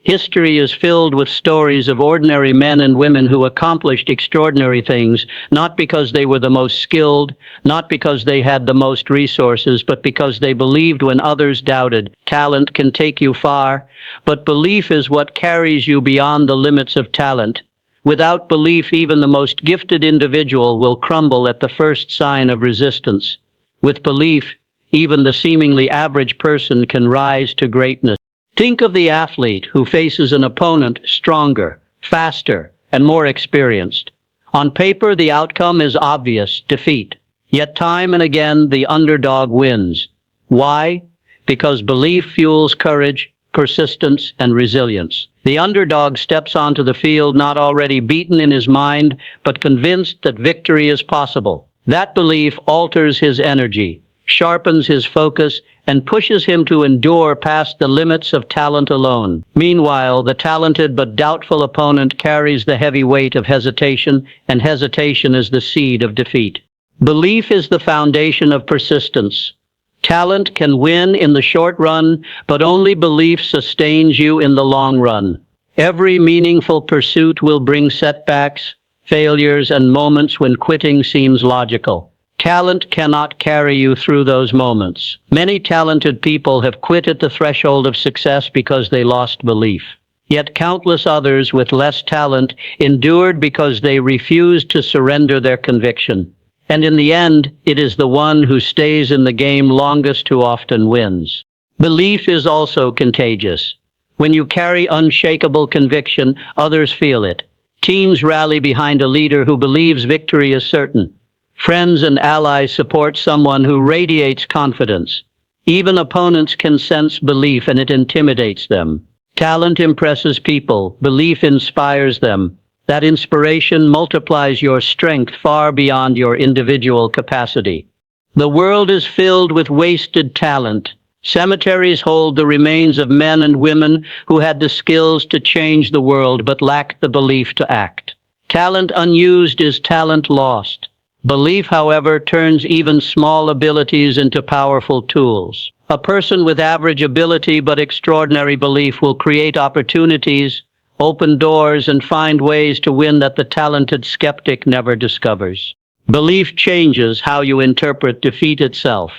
History is filled with stories of ordinary men and women who accomplished extraordinary things, not because they were the most skilled, not because they had the most resources, but because they believed when others doubted. Talent can take you far, but belief is what carries you beyond the limits of talent. Without belief, even the most gifted individual will crumble at the first sign of resistance. With belief, even the seemingly average person can rise to greatness. Think of the athlete who faces an opponent stronger, faster, and more experienced. On paper, the outcome is obvious, defeat. Yet time and again, the underdog wins. Why? Because belief fuels courage, persistence, and resilience. The underdog steps onto the field not already beaten in his mind, but convinced that victory is possible. That belief alters his energy, sharpens his focus, and pushes him to endure past the limits of talent alone. Meanwhile, the talented but doubtful opponent carries the heavy weight of hesitation, and hesitation is the seed of defeat. Belief is the foundation of persistence. Talent can win in the short run, but only belief sustains you in the long run. Every meaningful pursuit will bring setbacks, failures, and moments when quitting seems logical. Talent cannot carry you through those moments. Many talented people have quit at the threshold of success because they lost belief. Yet countless others with less talent endured because they refused to surrender their conviction. And in the end, it is the one who stays in the game longest who often wins. Belief is also contagious. When you carry unshakable conviction, others feel it. Teams rally behind a leader who believes victory is certain. Friends and allies support someone who radiates confidence. Even opponents can sense belief, and it intimidates them. Talent impresses people. Belief inspires them. That inspiration multiplies your strength far beyond your individual capacity. The world is filled with wasted talent. Cemeteries hold the remains of men and women who had the skills to change the world but lacked the belief to act. Talent unused is talent lost. Belief, however, turns even small abilities into powerful tools. A person with average ability but extraordinary belief will create opportunities, open doors, and find ways to win that the talented skeptic never discovers. Belief changes how you interpret defeat itself.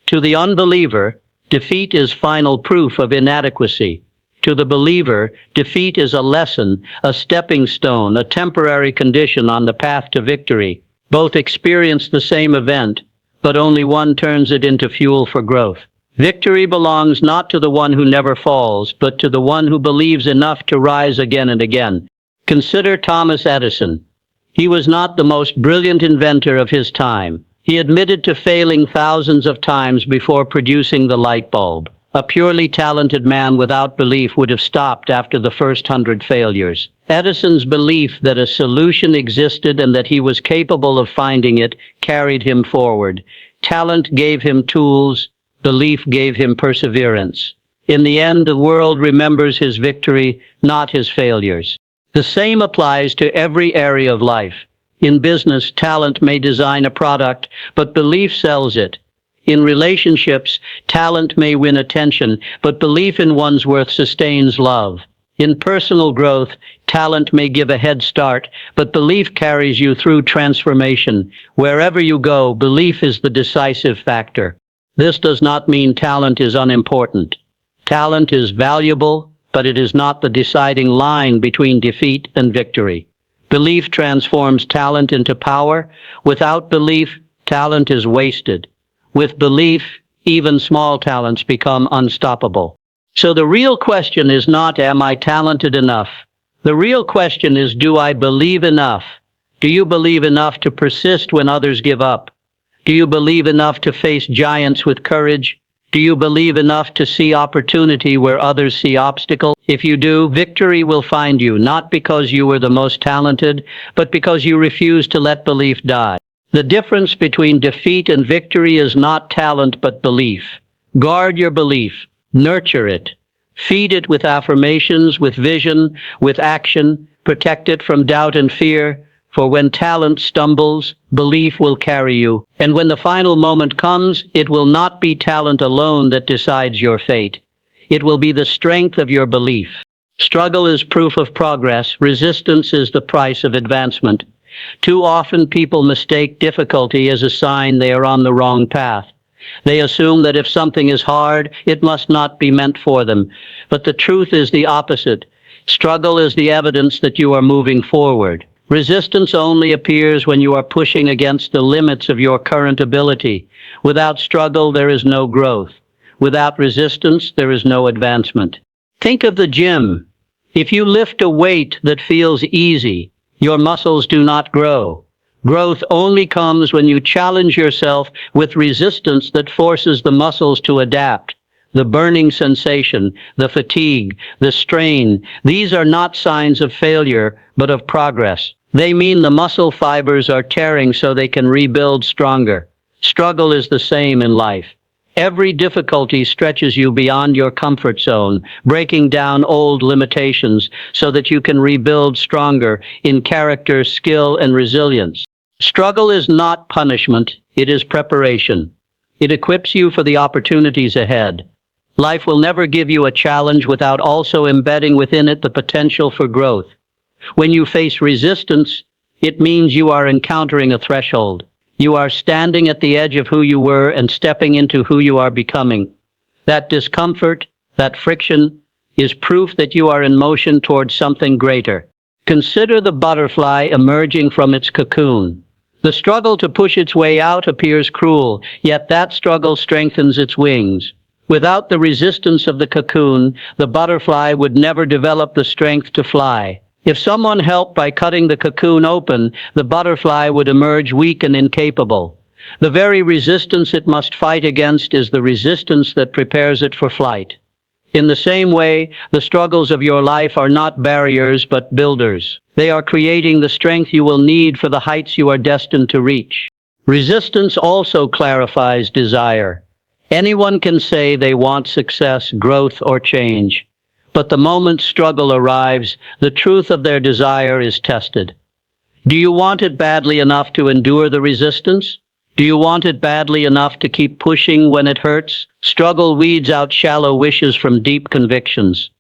To the unbeliever, defeat is final proof of inadequacy. To the believer, defeat is a lesson, a stepping stone, a temporary condition on the path to victory. Both experience the same event, but only one turns it into fuel for growth. Victory belongs not to the one who never falls, but to the one who believes enough to rise again and again. Consider Thomas Edison. He was not the most brilliant inventor of his time. He admitted to failing thousands of times before producing the light bulb. A purely talented man without belief would have stopped after the first 100 failures. Edison's belief that a solution existed and that he was capable of finding it carried him forward. Talent gave him tools, belief gave him perseverance. In the end, the world remembers his victory, not his failures. The same applies to every area of life. In business, talent may design a product, but belief sells it. In relationships, talent may win attention, but belief in one's worth sustains love. In personal growth, talent may give a head start, but belief carries you through transformation. Wherever you go, belief is the decisive factor. This does not mean talent is unimportant. Talent is valuable, but it is not the deciding line between defeat and victory. Belief transforms talent into power. Without belief, talent is wasted. With belief, even small talents become unstoppable. So the real question is not, am I talented enough? The real question is, do I believe enough? Do you believe enough to persist when others give up? Do you believe enough to face giants with courage? Do you believe enough to see opportunity where others see obstacle? If you do, victory will find you, not because you were the most talented, but because you refused to let belief die. The difference between defeat and victory is not talent but belief. Guard your belief. Nurture it. Feed it with affirmations, with vision, with action. Protect it from doubt and fear. For when talent stumbles, belief will carry you. And when the final moment comes, it will not be talent alone that decides your fate. It will be the strength of your belief. Struggle is proof of progress. Resistance is the price of advancement. Too often people mistake difficulty as a sign they are on the wrong path. They assume that if something is hard, it must not be meant for them. But the truth is the opposite. Struggle is the evidence that you are moving forward. Resistance only appears when you are pushing against the limits of your current ability. Without struggle, there is no growth. Without resistance, there is no advancement. Think of the gym. If you lift a weight that feels easy, your muscles do not grow. Growth only comes when you challenge yourself with resistance that forces the muscles to adapt. The burning sensation, the fatigue, the strain, these are not signs of failure, but of progress. They mean the muscle fibers are tearing so they can rebuild stronger. Struggle is the same in life. Every difficulty stretches you beyond your comfort zone, breaking down old limitations so that you can rebuild stronger in character, skill, and resilience. Struggle is not punishment, it is preparation. It equips you for the opportunities ahead. Life will never give you a challenge without also embedding within it the potential for growth. When you face resistance, it means you are encountering a threshold. You are standing at the edge of who you were and stepping into who you are becoming. That discomfort, that friction, is proof that you are in motion towards something greater. Consider the butterfly emerging from its cocoon. The struggle to push its way out appears cruel, yet that struggle strengthens its wings. Without the resistance of the cocoon, the butterfly would never develop the strength to fly. If someone helped by cutting the cocoon open, the butterfly would emerge weak and incapable. The very resistance it must fight against is the resistance that prepares it for flight. In the same way, the struggles of your life are not barriers but builders. They are creating the strength you will need for the heights you are destined to reach. Resistance also clarifies desire. Anyone can say they want success, growth, or change. But the moment struggle arrives, the truth of their desire is tested. Do you want it badly enough to endure the resistance? Do you want it badly enough to keep pushing when it hurts? Struggle weeds out shallow wishes from deep convictions.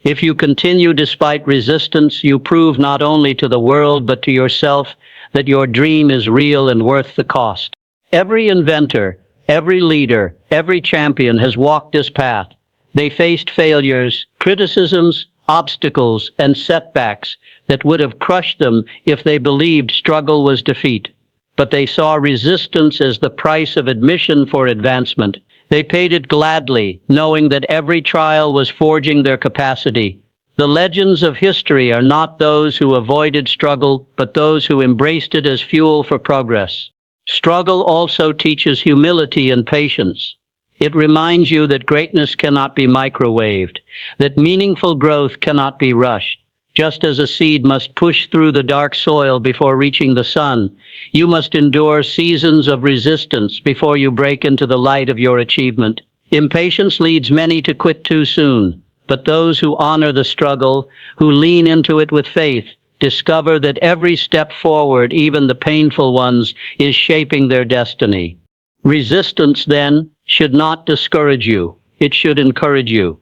If you continue despite resistance, you prove not only to the world but to yourself that your dream is real and worth the cost. Every inventor, every leader, every champion has walked this path. They faced failures, criticisms, obstacles, and setbacks that would have crushed them if they believed struggle was defeat. But they saw resistance as the price of admission for advancement. They paid it gladly, knowing that every trial was forging their capacity. The legends of history are not those who avoided struggle, but those who embraced it as fuel for progress. Struggle also teaches humility and patience. It reminds you that greatness cannot be microwaved, that meaningful growth cannot be rushed. Just as a seed must push through the dark soil before reaching the sun, you must endure seasons of resistance before you break into the light of your achievement. Impatience leads many to quit too soon, but those who honor the struggle, who lean into it with faith, discover that every step forward, even the painful ones, is shaping their destiny. Resistance, then, should not discourage you. It should encourage you.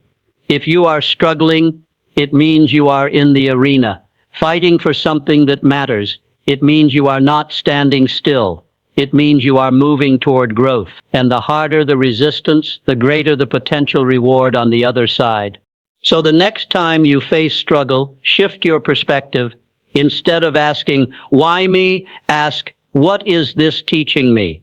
If you are struggling, it means you are in the arena, fighting for something that matters. It means you are not standing still. It means you are moving toward growth. And the harder the resistance, the greater the potential reward on the other side. So the next time you face struggle, shift your perspective. Instead of asking, "Why me?" ask, "What is this teaching me?"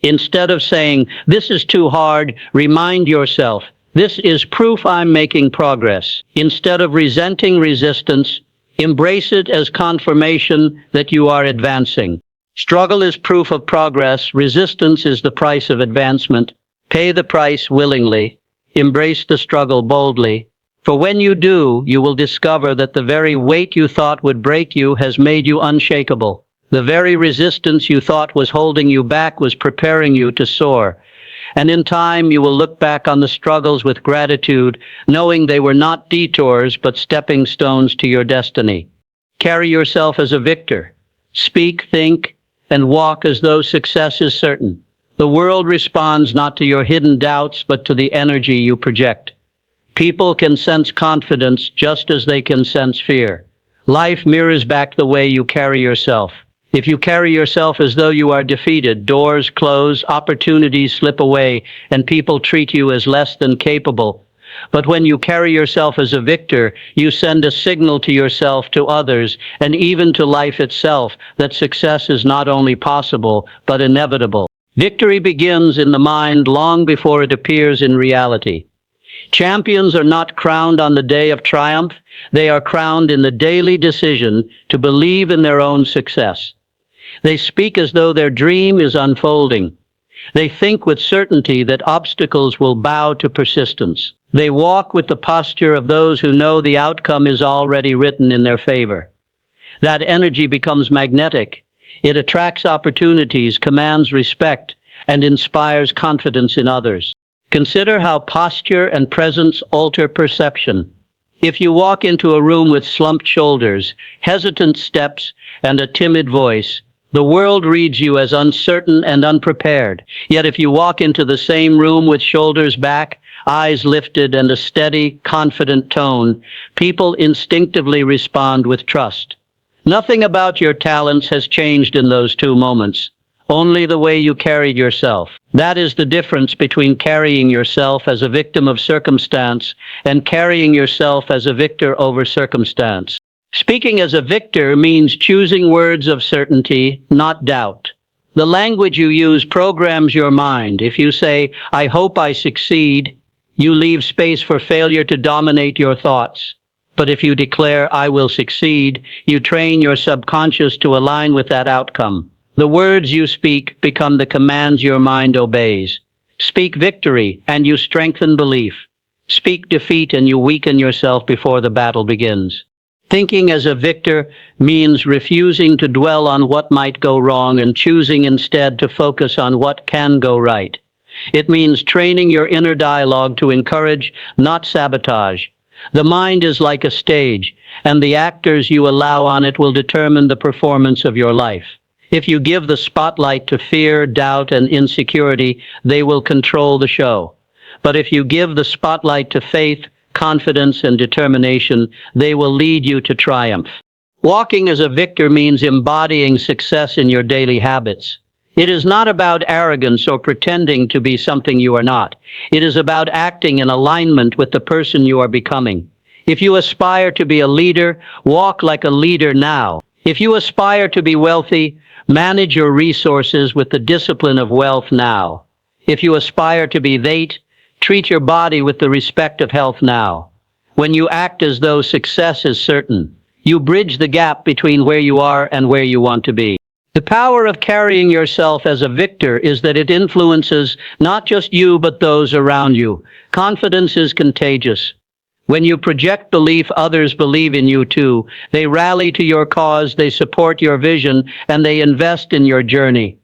Instead of saying, "This is too hard," remind yourself, "This is proof I'm making progress." Instead of resenting resistance, embrace it as confirmation that you are advancing. Struggle is proof of progress. Resistance is the price of advancement. Pay the price willingly. Embrace the struggle boldly. For when you do, you will discover that the very weight you thought would break you has made you unshakable. The very resistance you thought was holding you back was preparing you to soar. And in time, you will look back on the struggles with gratitude, knowing they were not detours, but stepping stones to your destiny. Carry yourself as a victor. Speak, think, and walk as though success is certain. The world responds not to your hidden doubts, but to the energy you project. People can sense confidence just as they can sense fear. Life mirrors back the way you carry yourself. If you carry yourself as though you are defeated, doors close, opportunities slip away, and people treat you as less than capable. But when you carry yourself as a victor, you send a signal to yourself, to others, and even to life itself that success is not only possible, but inevitable. Victory begins in the mind long before it appears in reality. Champions are not crowned on the day of triumph. They are crowned in the daily decision to believe in their own success. They speak as though their dream is unfolding. They think with certainty that obstacles will bow to persistence. They walk with the posture of those who know the outcome is already written in their favor. That energy becomes magnetic. It attracts opportunities, commands respect, and inspires confidence in others. Consider how posture and presence alter perception. If you walk into a room with slumped shoulders, hesitant steps, and a timid voice, the world reads you as uncertain and unprepared. Yet if you walk into the same room with shoulders back, eyes lifted, and a steady, confident tone, people instinctively respond with trust. Nothing about your talents has changed in those 2 moments. Only the way you carried yourself. That is the difference between carrying yourself as a victim of circumstance and carrying yourself as a victor over circumstance. Speaking as a victor means choosing words of certainty, not doubt. The language you use programs your mind. If you say, "I hope I succeed," you leave space for failure to dominate your thoughts. But if you declare, "I will succeed," you train your subconscious to align with that outcome. The words you speak become the commands your mind obeys. Speak victory, and you strengthen belief. Speak defeat, and you weaken yourself before the battle begins. Thinking as a victor means refusing to dwell on what might go wrong and choosing instead to focus on what can go right. It means training your inner dialogue to encourage, not sabotage. The mind is like a stage, and the actors you allow on it will determine the performance of your life. If you give the spotlight to fear, doubt, and insecurity, they will control the show. But if you give the spotlight to faith, confidence, and determination, they will lead you to triumph. Walking as a victor means embodying success in your daily habits. It is not about arrogance or pretending to be something you are not. It is about acting in alignment with the person you are becoming. If you aspire to be a leader, walk like a leader now. If you aspire to be wealthy, manage your resources with the discipline of wealth now. If you aspire to be late, treat your body with the respect of health now. When you act as though success is certain, you bridge the gap between where you are and where you want to be. The power of carrying yourself as a victor is that it influences not just you but those around you. Confidence is contagious. When you project belief, others believe in you too. They rally to your cause, they support your vision, and they invest in your journey.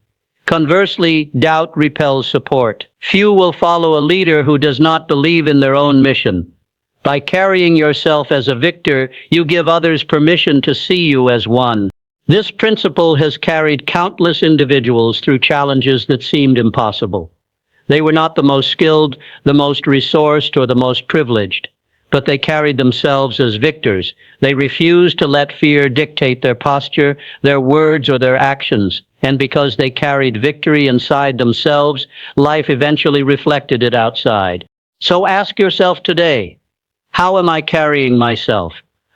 Conversely, doubt repels support. Few will follow a leader who does not believe in their own mission. By carrying yourself as a victor, you give others permission to see you as one. This principle has carried countless individuals through challenges that seemed impossible. They were not the most skilled, the most resourced, or the most privileged, but they carried themselves as victors. They refused to let fear dictate their posture, their words, or their actions. And because they carried victory inside themselves, life eventually reflected it outside. So ask yourself today, how am I carrying myself?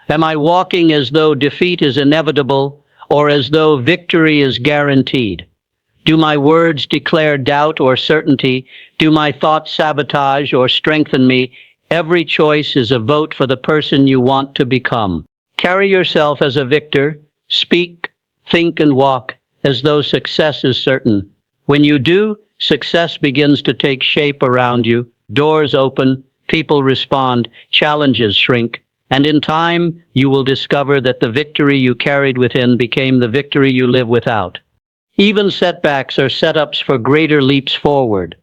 Am I walking as though defeat is inevitable, or as though victory is guaranteed? Do my words declare doubt or certainty? Do my thoughts sabotage or strengthen me? Every choice is a vote for the person you want to become. Carry yourself as a victor. Speak, think, and walk as though success is certain. When you do, success begins to take shape around you. Doors open, people respond, challenges shrink. And in time, you will discover that the victory you carried within became the victory you live without. Even setbacks are setups for greater leaps forward.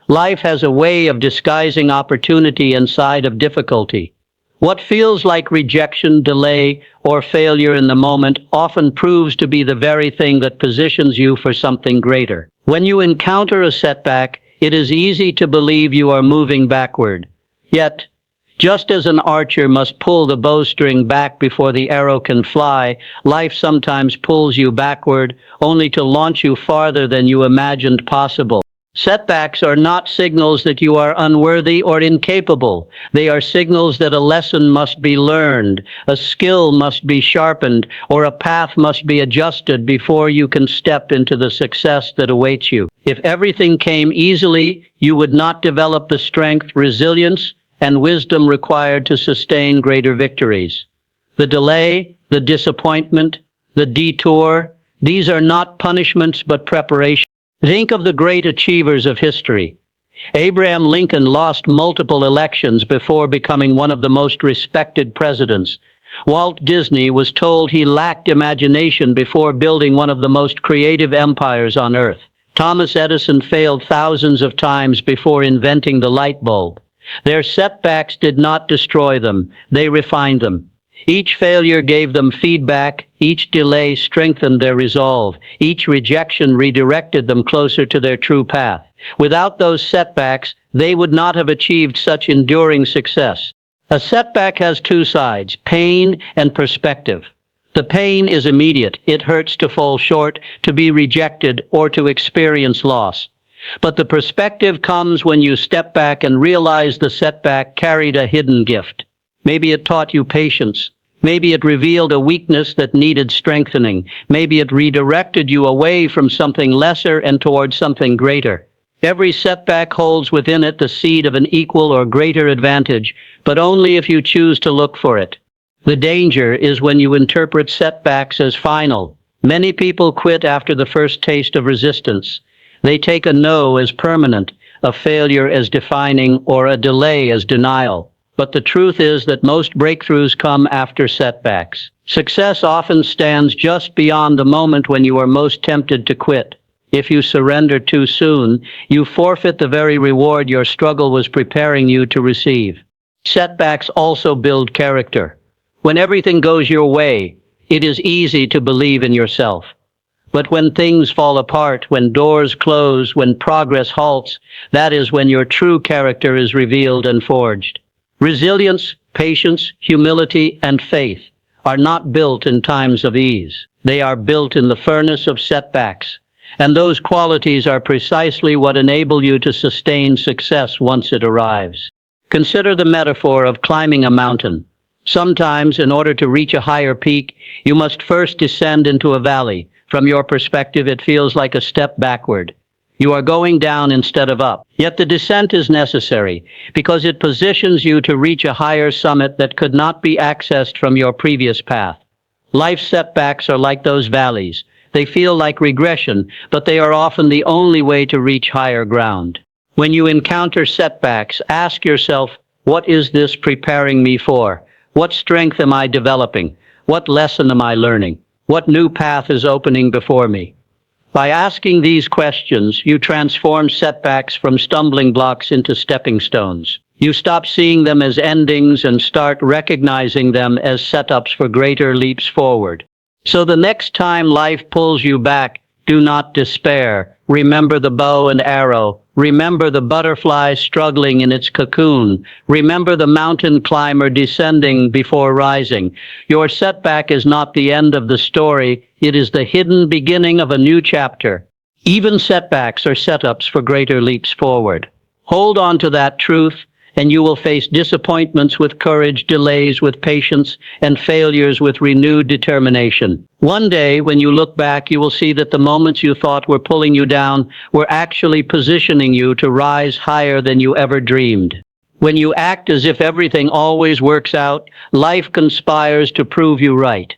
Life has a way of disguising opportunity inside of difficulty. What feels like rejection, delay, or failure in the moment often proves to be the very thing that positions you for something greater. When you encounter a setback, it is easy to believe you are moving backward. Yet, just as an archer must pull the bowstring back before the arrow can fly, life sometimes pulls you backward, only to launch you farther than you imagined possible. Setbacks are not signals that you are unworthy or incapable. They are signals that a lesson must be learned, a skill must be sharpened, or a path must be adjusted before you can step into the success that awaits you. If everything came easily, you would not develop the strength, resilience, and wisdom required to sustain greater victories. The delay, the disappointment, the detour, these are not punishments but preparation. Think of the great achievers of history. Abraham Lincoln lost multiple elections before becoming one of the most respected presidents. Walt Disney was told he lacked imagination before building one of the most creative empires on earth. Thomas Edison failed thousands of times before inventing the light bulb. Their setbacks did not destroy them, they refined them. Each failure gave them feedback, each delay strengthened their resolve, each rejection redirected them closer to their true path. Without those setbacks, they would not have achieved such enduring success. A setback has two sides, pain and perspective. The pain is immediate. It hurts to fall short, to be rejected, or to experience loss. But the perspective comes when you step back and realize the setback carried a hidden gift. Maybe it taught you patience. Maybe it revealed a weakness that needed strengthening. Maybe it redirected you away from something lesser and towards something greater. Every setback holds within it the seed of an equal or greater advantage, but only if you choose to look for it. The danger is when you interpret setbacks as final. Many people quit after the first taste of resistance. They take a no as permanent, a failure as defining, or a delay as denial. But the truth is that most breakthroughs come after setbacks. Success often stands just beyond the moment when you are most tempted to quit. If you surrender too soon, you forfeit the very reward your struggle was preparing you to receive. Setbacks also build character. When everything goes your way, it is easy to believe in yourself. But when things fall apart, when doors close, when progress halts, that is when your true character is revealed and forged. Resilience, patience, humility, and faith are not built in times of ease. They are built in the furnace of setbacks. And those qualities are precisely what enable you to sustain success once it arrives. Consider the metaphor of climbing a mountain. Sometimes, in order to reach a higher peak, you must first descend into a valley. From your perspective, it feels like a step backward. You are going down instead of up. Yet the descent is necessary, because it positions you to reach a higher summit that could not be accessed from your previous path. Life setbacks are like those valleys. They feel like regression, but they are often the only way to reach higher ground. When you encounter setbacks, ask yourself, what is this preparing me for? What strength am I developing? What lesson am I learning? What new path is opening before me? By asking these questions, you transform setbacks from stumbling blocks into stepping stones. You stop seeing them as endings and start recognizing them as setups for greater leaps forward. So the next time life pulls you back, do not despair. Remember the bow and arrow. Remember the butterfly struggling in its cocoon. Remember the mountain climber descending before rising. Your setback is not the end of the story. It is the hidden beginning of a new chapter. Even setbacks are setups for greater leaps forward. Hold on to that truth, and you will face disappointments with courage, delays with patience, and failures with renewed determination. One day, when you look back, you will see that the moments you thought were pulling you down were actually positioning you to rise higher than you ever dreamed. When you act as if everything always works out, life conspires to prove you right.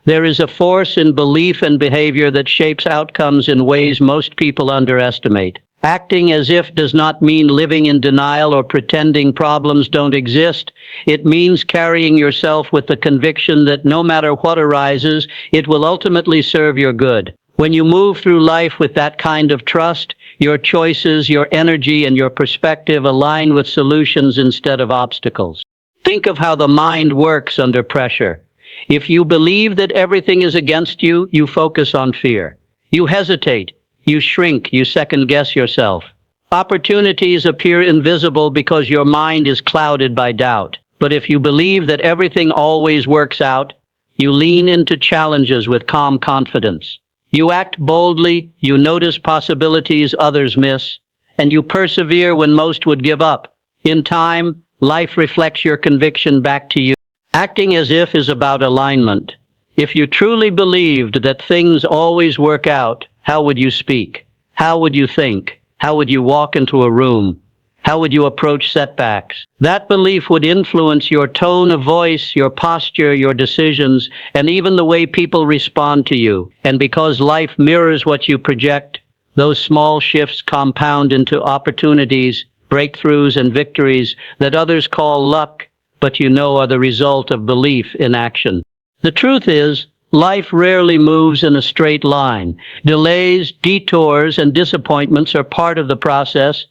There is a force in belief and behavior that shapes outcomes in ways most people underestimate. Acting as if does not mean living in denial or pretending problems don't exist. It means carrying yourself with the conviction that no matter what arises, it will ultimately serve your good. When you move through life with that kind of trust, your choices, your energy, and your perspective align with solutions instead of obstacles. Think of how the mind works under pressure. If you believe that everything is against you, you focus on fear. You hesitate. You shrink, you second-guess yourself. Opportunities appear invisible because your mind is clouded by doubt. But if you believe that everything always works out, you lean into challenges with calm confidence. You act boldly, you notice possibilities others miss, and you persevere when most would give up. In time, life reflects your conviction back to you. Acting as if is about alignment. If you truly believed that things always work out, how would you speak? How would you think? How would you walk into a room? How would you approach setbacks? That belief would influence your tone of voice, your posture, your decisions, and even the way people respond to you. And because life mirrors what you project, those small shifts compound into opportunities, breakthroughs, and victories that others call luck, but you know are the result of belief in action. The truth is, life rarely moves in a straight line. Delays, detours, and disappointments are part of the process.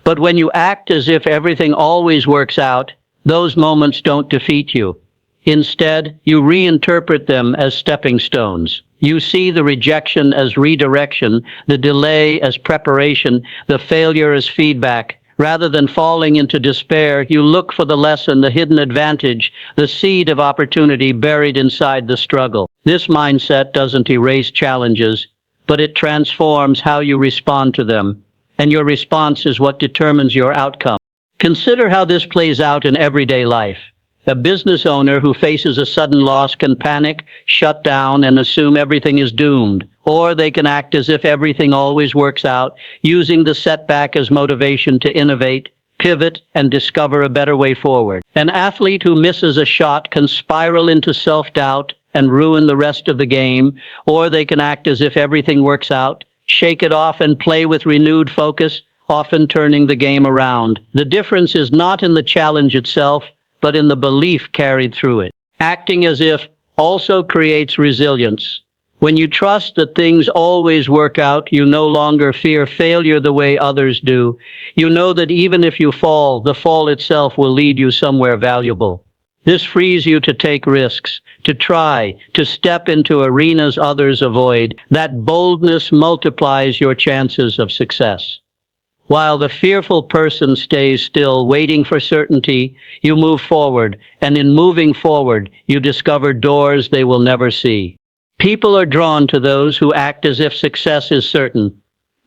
But when you act as if everything always works out, those moments don't defeat you. Instead, you reinterpret them as stepping stones. You see the rejection as redirection, the delay as preparation, the failure as feedback. Rather than falling into despair, you look for the lesson, the hidden advantage, the seed of opportunity buried inside the struggle. This mindset doesn't erase challenges, but it transforms how you respond to them, and your response is what determines your outcome. Consider how this plays out in everyday life. A business owner who faces a sudden loss can panic, shut down, and assume everything is doomed. Or they can act as if everything always works out, using the setback as motivation to innovate, pivot, and discover a better way forward. An athlete who misses a shot can spiral into self-doubt and ruin the rest of the game, or they can act as if everything works out, shake it off, and play with renewed focus, often turning the game around. The difference is not in the challenge itself, but in the belief carried through it. Acting as if also creates resilience. When you trust that things always work out, you no longer fear failure the way others do. You know that even if you fall, the fall itself will lead you somewhere valuable. This frees you to take risks, to try, to step into arenas others avoid. That boldness multiplies your chances of success. While the fearful person stays still, waiting for certainty, you move forward, and in moving forward, you discover doors they will never see. People are drawn to those who act as if success is certain.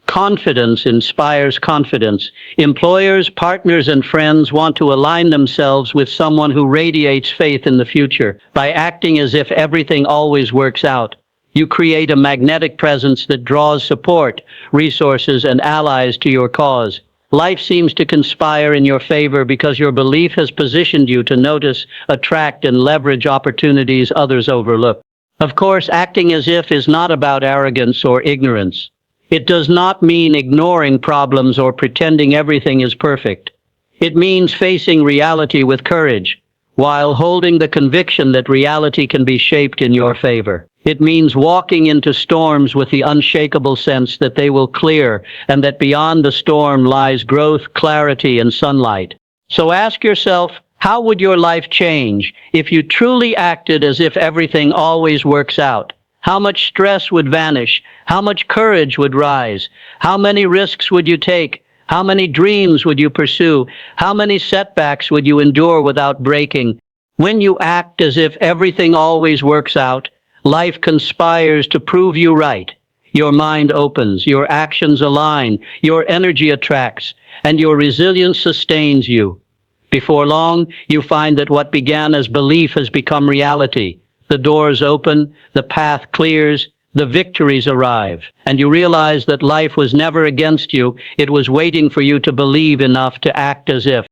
Confidence inspires confidence. Employers, partners, and friends want to align themselves with someone who radiates faith in the future. By acting as if everything always works out, you create a magnetic presence that draws support, resources, and allies to your cause. Life seems to conspire in your favor because your belief has positioned you to notice, attract, and leverage opportunities others overlook. Of course, acting as if is not about arrogance or ignorance. It does not mean ignoring problems or pretending everything is perfect. It means facing reality with courage, while holding the conviction that reality can be shaped in your favor. It means walking into storms with the unshakable sense that they will clear, and that beyond the storm lies growth, clarity, and sunlight. So ask yourself, how would your life change if you truly acted as if everything always works out? How much stress would vanish? How much courage would rise? How many risks would you take? How many dreams would you pursue? How many setbacks would you endure without breaking? When you act as if everything always works out, life conspires to prove you right. Your mind opens, your actions align, your energy attracts, and your resilience sustains you. Before long, you find that what began as belief has become reality. The doors open, the path clears, the victories arrive, and you realize that life was never against you. It was waiting for you to believe enough to act as if.